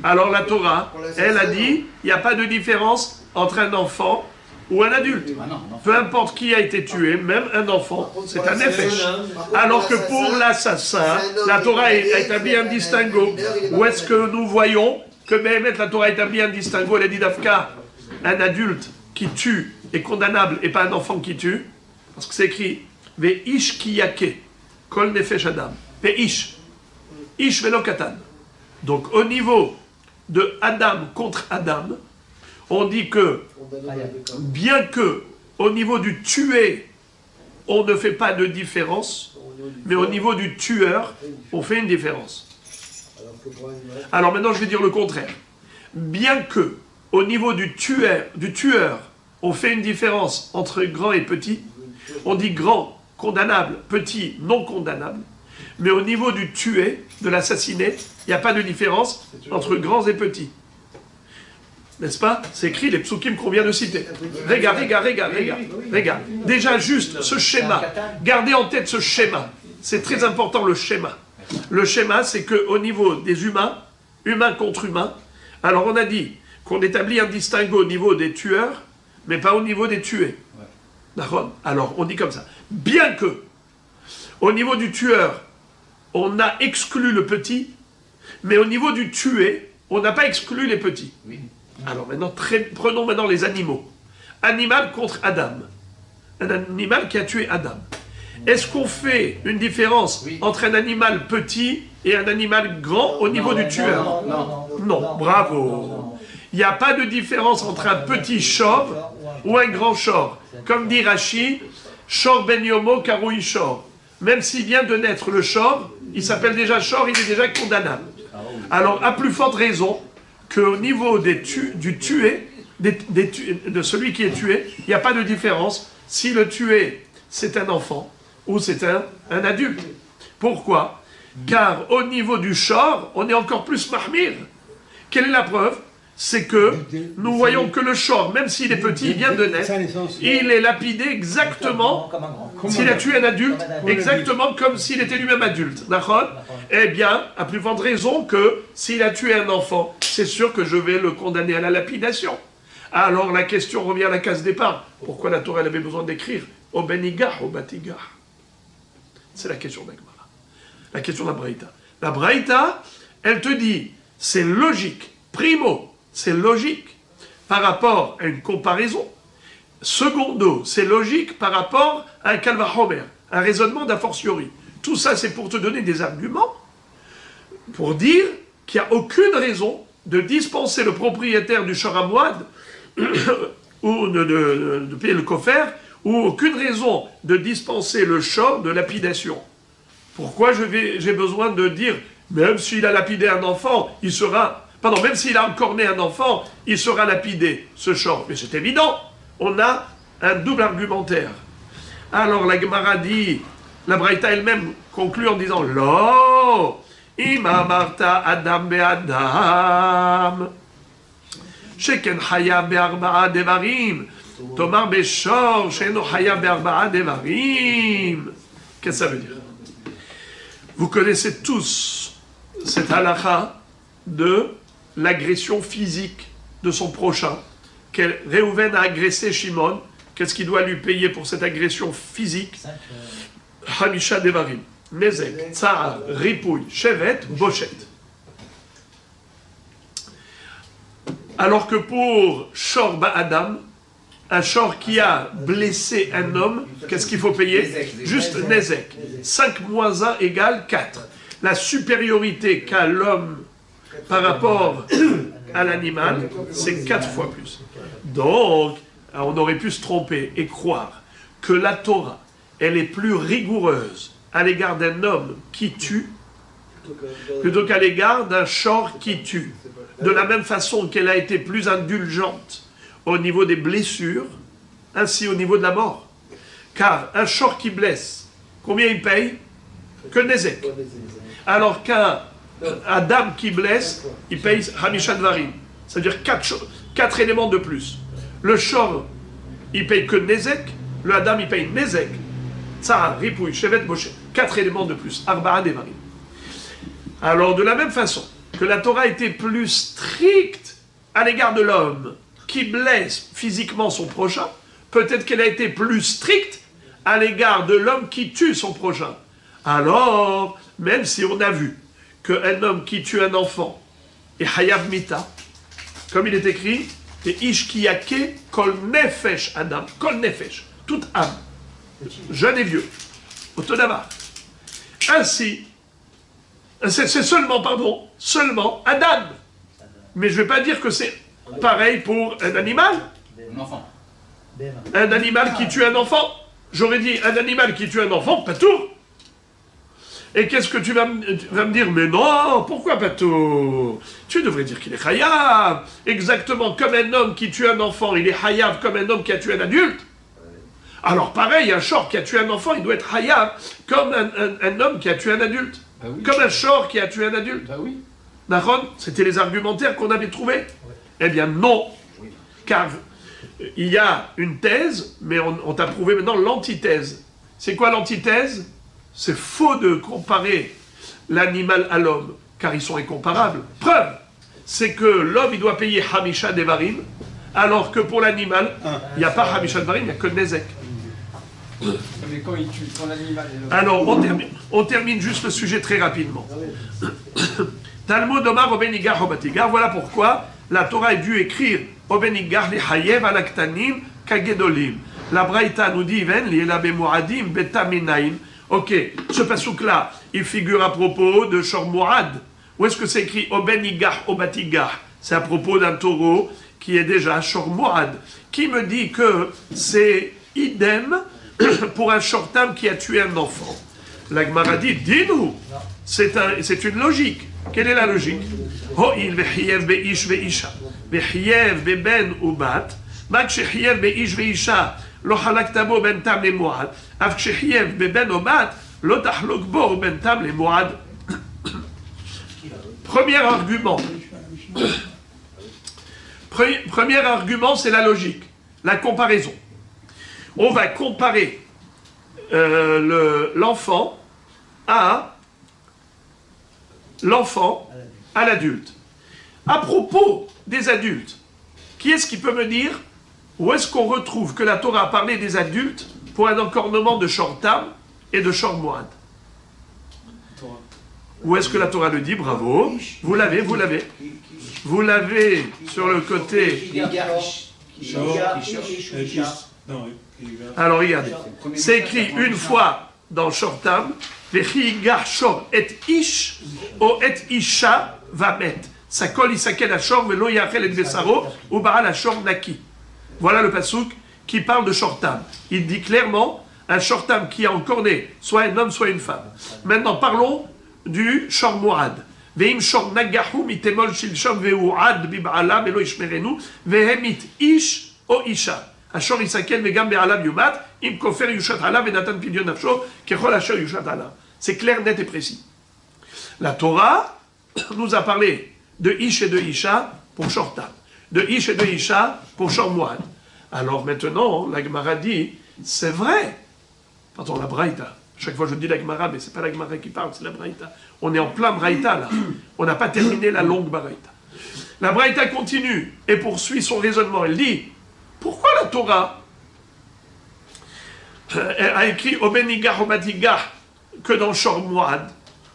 Speaker 1: alors la Torah, elle a dit, il n'y a pas de différence entre un enfant ou un adulte.
Speaker 3: Ah non, non.
Speaker 1: Peu importe qui a été tué, même un enfant, c'est un nefesh. Alors que pour l'assassin, la Torah a établi un distinguo. Où est-ce que nous voyons que Béhémet, la Torah a établi un distinguo? Elle a dit d'Afka, un adulte qui tue est condamnable et pas un enfant qui tue. Parce que c'est écrit, Ve'ish ki yake, kol nefesh adam. Ve'ish. Ish velo katan. Donc au niveau de Adam contre Adam, on dit que, bien que au niveau du tué, on ne fait pas de différence, mais au niveau du tueur, on fait une différence. Alors maintenant, je vais dire le contraire. Bien que, au niveau du tueur, on fait une différence entre grand et petit, on dit grand, condamnable, petit, non condamnable, mais au niveau du tué, de l'assassiné, il n'y a pas de différence entre grands et petits. N'est-ce pas? C'est écrit les psukim qu'on vient de citer. Regarde. Déjà juste ce schéma. Gardez en tête ce schéma. C'est très important le schéma. Le schéma, c'est qu'au niveau des humains, humain contre humain, alors on a dit qu'on établit un distinguo au niveau des tueurs, mais pas au niveau des tués. D'accord? Alors on dit comme ça. Bien que, au niveau du tueur, on a exclu le petit, mais au niveau du tué, on n'a pas exclu les petits.
Speaker 3: Oui.
Speaker 1: Alors maintenant, prenons maintenant les animaux. Animal contre Adam. Un animal qui a tué Adam. Est-ce qu'on fait une différence entre un animal petit et un animal grand au niveau du tueur? Non, bravo. Il n'y a pas de différence entre un petit chauve ou un grand chauve. Comme dit Rashi, Shor ben Yomo Karoui Shor. Même s'il vient de naître le chauve, il s'appelle déjà Shor, il est déjà condamnable. Alors, à plus forte raison qu'au niveau du tué, de celui qui est tué, il n'y a pas de différence si le tué, c'est un enfant ou c'est un adulte. Pourquoi? Car au niveau du shor, on est encore plus mahmir. Quelle est la preuve? C'est que nous voyons que le shor, même s'il est petit, il vient de naître, il est lapidé exactement, s'il a tué un adulte, exactement comme s'il était lui-même adulte. D'accord? Eh bien, à plus forte raison que s'il a tué un enfant, c'est sûr que je vais le condamner à la lapidation. Alors la question revient à la case départ. Pourquoi la Torah elle avait besoin d'écrire au benigah, au batigah? C'est la question d'Agmara. La question de la Braïta. La Braïta, elle te dit, c'est logique. Primo, c'est logique par rapport à une comparaison. Secondo, c'est logique par rapport à un kalvachomer, un raisonnement d'a fortiori. Tout ça, c'est pour te donner des arguments, pour dire qu'il n'y a aucune raison de dispenser le propriétaire du charamouad ou de payer le coffre, ou aucune raison de dispenser le chor de lapidation. Pourquoi j'ai besoin de dire, même s'il a lapidé un enfant, il sera... Pardon, même s'il a encore né un enfant, il sera lapidé, ce chor. Mais c'est évident, on a un double argumentaire. Alors la Gemara dit, la Braïta elle-même conclut en disant Lo, ima marta adam be'adam, sheken haya be'arba'a devarim, tomar beshor, sheno haya be'arba'a devarim. Qu'est-ce que ça veut dire? Vous connaissez tous cette halakha de l'agression physique de son prochain. Réhouven a agressé Shimon. Qu'est-ce qu'il doit lui payer pour cette agression physique? Hamisha devarim. Nezek, Tsar, Ripouille, Shevet, Bochet. Alors que pour Shor Ba'adam, un Shor qui a blessé un homme, qu'est-ce qu'il faut payer? Juste Nezek. 5 moins 1 égale 4. La supériorité qu'a l'homme par rapport à l'animal, c'est 4 fois plus. Donc, on aurait pu se tromper et croire que la Torah, elle est plus rigoureuse à l'égard d'un homme qui tue plutôt qu'à l'égard d'un shor qui tue. De la même façon qu'elle a été plus indulgente au niveau des blessures, ainsi au niveau de la mort. Car un shor qui blesse, combien il paye? Que Nezek. Alors qu'un Adam qui blesse, il paye Hamisha Dvarim. C'est-à-dire 4 éléments de plus. Le shor, il paye que Nezek. Le Adam, il paye Nezek. Tsar, Ripouille, Shevet, Moshe. 4 éléments de plus. Arba'a Devarim. Alors, de la même façon que la Torah était plus stricte à l'égard de l'homme qui blesse physiquement son prochain, peut-être qu'elle a été plus stricte à l'égard de l'homme qui tue son prochain. Alors, même si on a vu qu'un homme qui tue un enfant est Hayav Mita, comme il est écrit, et Ish Kiyake Kol Nefesh Adam, Kol Nefesh, toute âme, jeune et vieux, Otodava. Ainsi, c'est seulement Adam. Mais je ne vais pas dire que c'est pareil pour un animal.
Speaker 3: Un enfant.
Speaker 1: Un animal qui tue un enfant. J'aurais dit un animal qui tue un enfant, pas tout. Et qu'est-ce que tu vas me dire? Mais non, pourquoi pas tout? Tu devrais dire qu'il est chayav. Exactement comme un homme qui tue un enfant, il est chayav comme un homme qui a tué un adulte. Alors pareil, un shor qui a tué un enfant, il doit être chayav comme un homme qui a tué un adulte.
Speaker 5: Bah oui.
Speaker 1: Comme un shor qui a tué un adulte.
Speaker 5: Bah oui.
Speaker 1: Nahon, c'était les argumentaires qu'on avait trouvés. Eh bien non, car il y a une thèse, mais on t'a prouvé maintenant l'antithèse. C'est quoi l'antithèse? C'est faux de comparer l'animal à l'homme, car ils sont incomparables. Preuve, c'est que l'homme, il doit payer Hamisha Devarim, alors que pour l'animal, il n'y a pas Hamisha Devarim, il n'y a que Nezek.
Speaker 5: Mais quand il tue, quand l'animal est là.
Speaker 1: Alors, on termine juste le sujet très rapidement. Talmud Omar Obenigar Obatigar, voilà pourquoi la Torah a dû écrire Obenigar li Hayev alaktanim kagedolim. La Braïta nous dit Ven li elabe muadim betaminaim. Ok, ce pasouk-là, il figure à propos de Shor Mourad. Où est-ce que c'est écrit Obenigar Obatigar? C'est à propos d'un taureau qui est déjà Shor Mourad. Qui me dit que c'est idem pour un shortam qui a tué un enfant? La Gemara dit, dis-nous, c'est une logique. Quelle est la logique? Ho'il ve'chiyev be'ish ve'isha, ve'chiyev be'ben u'bat, mak shechiyev be'ish ve'isha, lo halakta bo ben tam le mu'ad, av shechiyev be'ben u'bat, lo tahlok bo ben tam le mu'ad. Premier argument. Premier argument, c'est la logique, la comparaison. On va comparer l'enfant à l'adulte. À propos des adultes, qui est-ce qui peut me dire où est-ce qu'on retrouve que la Torah a parlé des adultes pour un encornement de shortam et de shor moad? Où est-ce que la Torah le dit? Bravo. Vous l'avez. Vous l'avez sur le côté. Alors regardez, c'est écrit une fois dans Shortam, Vechigar Shor et Ish, o et Isha va mettre. Sakol isakel ashor velo yachel et besaro, ou baral ashor naki. Voilà le pasouk qui parle de Shortam. Il dit clairement un Shortam qui est encore né, soit un homme, soit une femme. Maintenant parlons du Shor Mourad. Veim Shor nagahu mitemol shilshom veuad bib'ala velo ishmerenu, vehemit Ish o Isha. Ashor Isakel Vegam Be'alav Yumat, Im Kofer Yushat Alav et Natan Pidyon Nafsho, Kechol Asher Yushat Alav. C'est clair, net et précis. La Torah nous a parlé de Ish et de Isha pour Shortam, de Ish et de Isha pour Shor Moad. Alors maintenant, la Gemara dit, c'est vrai. Pardon, la Braïta. Chaque fois je dis la Gemara, mais c'est pas la Gemara qui parle, c'est la Braïta. On est en plein Braïta là. On n'a pas terminé la longue Braïta. La Braïta continue et poursuit son raisonnement. Elle dit, pourquoi la Torah a écrit Obenigah Obatigah que dans Shor Moad,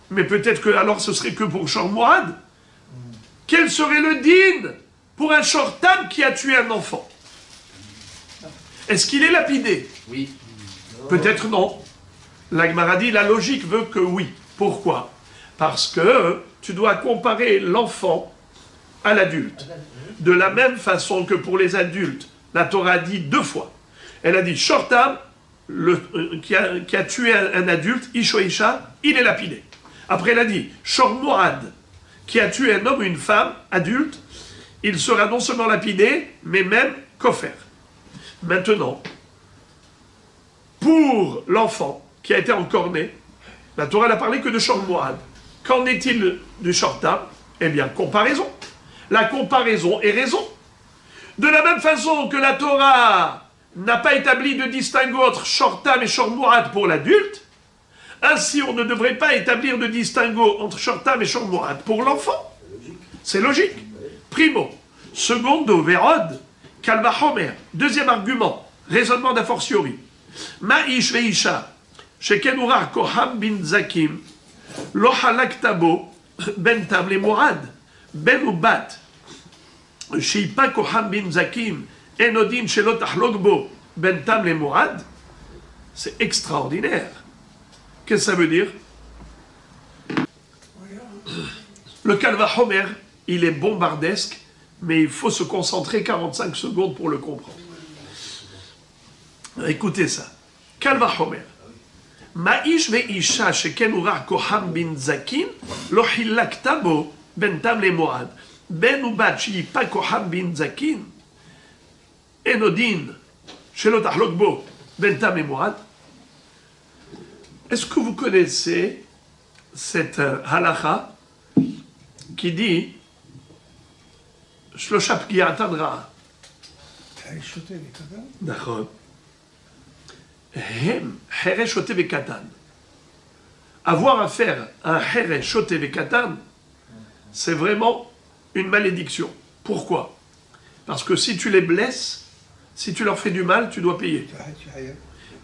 Speaker 1: mais peut-être que alors ce serait que pour Shor Moad? Quel serait le din pour un Shortam qui a tué un enfant? Est-ce qu'il est lapidé?
Speaker 3: Oui.
Speaker 1: Peut-être non. La Gemara dit, la logique veut que oui. Pourquoi? Parce que tu dois comparer l'enfant à l'adulte. De la même façon que pour les adultes, la Torah dit 2 fois. Elle a dit, Shortam, qui a tué un adulte, Isho Isha, il est lapidé. Après elle a dit, Shor Moad, qui a tué un homme ou une femme, adulte, il sera non seulement lapidé, mais même kofer. Maintenant, pour l'enfant qui a été encore né, la Torah n'a parlé que de Shor Moad. Qu'en est-il du Shortam? Eh bien, comparaison. La comparaison est raison. De la même façon que la Torah n'a pas établi de distinguo entre Shortam et Shor Moad pour l'adulte, ainsi on ne devrait pas établir de distinguo entre Shortam et Shor Moad pour l'enfant. C'est logique. Primo. Secondo, Vérod, Kalva Homer. Deuxième argument, raisonnement d'a fortiori. Ma'ish ve'isha, shekenurar koham bin zakim, lo halaktabo, ben tam le moad, ben ou bat, sheipa koham bin zakim, enodin shelo tahlogbo, ben tam le moad. C'est extraordinaire. Qu'est-ce que ça veut dire? Le Kalva Homer, il est bombardesque, mais il faut se concentrer 45 secondes pour le comprendre. Écoutez ça. Kalva Homer. Ma'ish ve'isha shekenura koham bin zakin lo hilakta bo ben tam le moad ben ubat sheyipa koham bin zakin enodin shelo tahlok bo ben tam le moad. Est-ce que vous connaissez cette halakha qui dit Shlosha pgiatan ra'a? D'accord. Hem, Heresh Shote Vekatan. Avoir à faire un Heresh Shote Vekatan, c'est vraiment une malédiction. Pourquoi? Parce que si tu les blesses, si tu leur fais du mal, tu dois payer.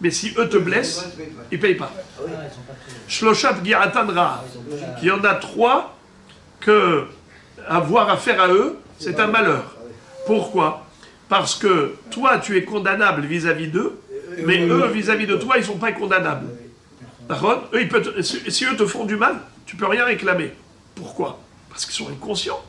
Speaker 1: Mais si eux te blessent, ils ne payent pas. Shlosha Pgiatan Ra'a. Il y en a 3 que avoir à faire à eux, c'est un malheur. Pourquoi? Parce que toi, tu es condamnable vis-à-vis d'eux, mais eux, vis-à-vis de toi, ils ne sont pas condamnables. D'accord? Eux, si eux te font du mal, tu ne peux rien réclamer. Pourquoi? Parce qu'ils sont inconscients.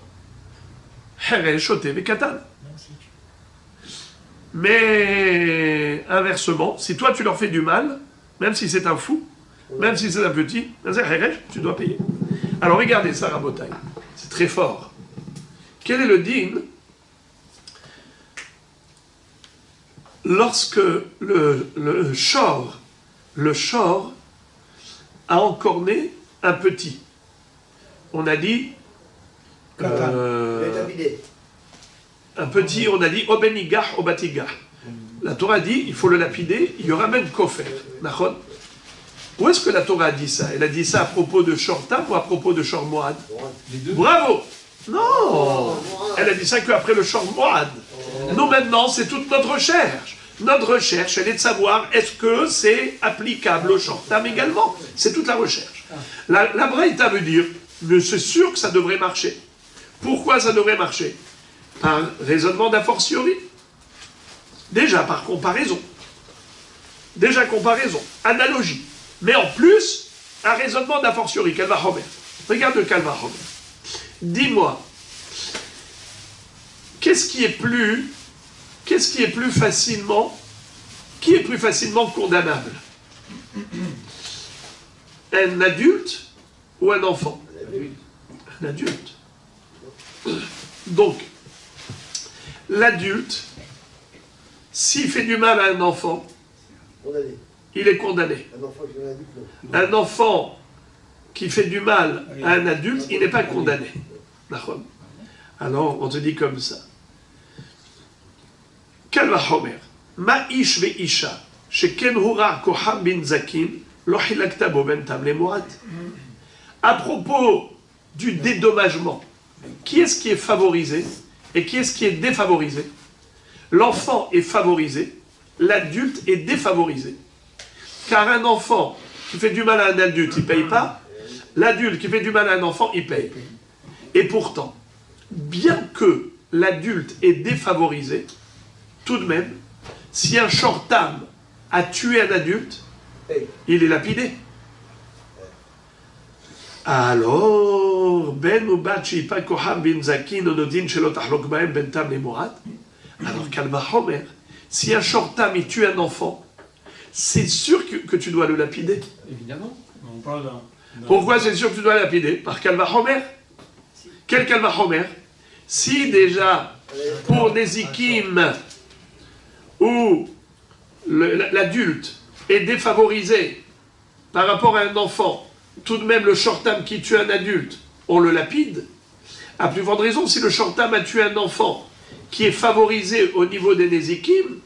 Speaker 1: Mais inversement, si toi tu leur fais du mal, même si c'est un fou, même si c'est un petit, tu dois payer. Alors regardez ça, Rabotai. C'est très fort. Quel est le din lorsque le shor a encore né un petit? On a dit un petit, on a dit obenigah obatigah. La Torah dit il faut le lapider, il y aura même kofer. Où est-ce que la Torah a dit ça? Elle a dit ça à propos de Shortam ou à propos de Shor Moad? Bravo! Non! Elle a dit ça qu'après le Shor Moad. Nous maintenant, c'est toute notre recherche. Notre recherche, elle est de savoir est-ce que c'est applicable au Shortam également. C'est toute la recherche. La Braïta veut dire, mais c'est sûr que ça devrait marcher. Pourquoi ça devrait marcher? Par raisonnement d'a fortiori. Déjà par comparaison. Déjà comparaison. Analogie. Mais en plus, un raisonnement d'a fortiori. Kalva Homer. Regarde le Kalva Homer. Dis-moi, qu'est-ce qui est plus facilement condamnable? Un adulte ou un enfant? Un adulte. Donc, l'adulte, S'il fait du mal à un enfant,
Speaker 7: Condamné.
Speaker 1: il est condamné.
Speaker 7: Un enfant qui est un adulte, non.
Speaker 1: Un enfant qui fait du mal à un adulte, il n'est pas condamné. D'accord. Alors, on te dit comme ça. Kalva Homer. Ma ish ve isha. Sheken hura koham bin zakin. Lo hilakta bo ben tam le moat. À propos du dédommagement, qui est-ce qui est favorisé et qui est-ce qui est défavorisé? L'enfant est favorisé, l'adulte est défavorisé. Car un enfant qui fait du mal à un adulte, il ne paye pas. L'adulte qui fait du mal à un enfant, il paye. Et pourtant, bien que l'adulte est défavorisé, tout de même, si un shortam a tué un adulte, il est lapidé. Alors, ben ou bat shipa koham bin zakin onodin shelo tahlok baem ben tam lemorat. Alors, kalva homer, si un shortam il tue un enfant, c'est sûr que tu dois le lapider.
Speaker 5: Évidemment.
Speaker 6: On parle d'un.
Speaker 1: Pourquoi c'est sûr que tu dois le lapider? Par kalva homer. Quel kalva homer? Si déjà, pour Nezikim, où l'adulte est défavorisé par rapport à un enfant, tout de même le shortam qui tue un adulte, on le lapide. À plus forte raison, si le shortam a tué un enfant qui est favorisé au niveau des Nezikim,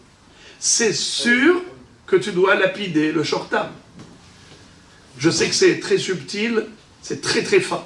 Speaker 1: c'est sûr que tu dois lapider le shortam. Je sais que c'est très subtil, c'est très très fin.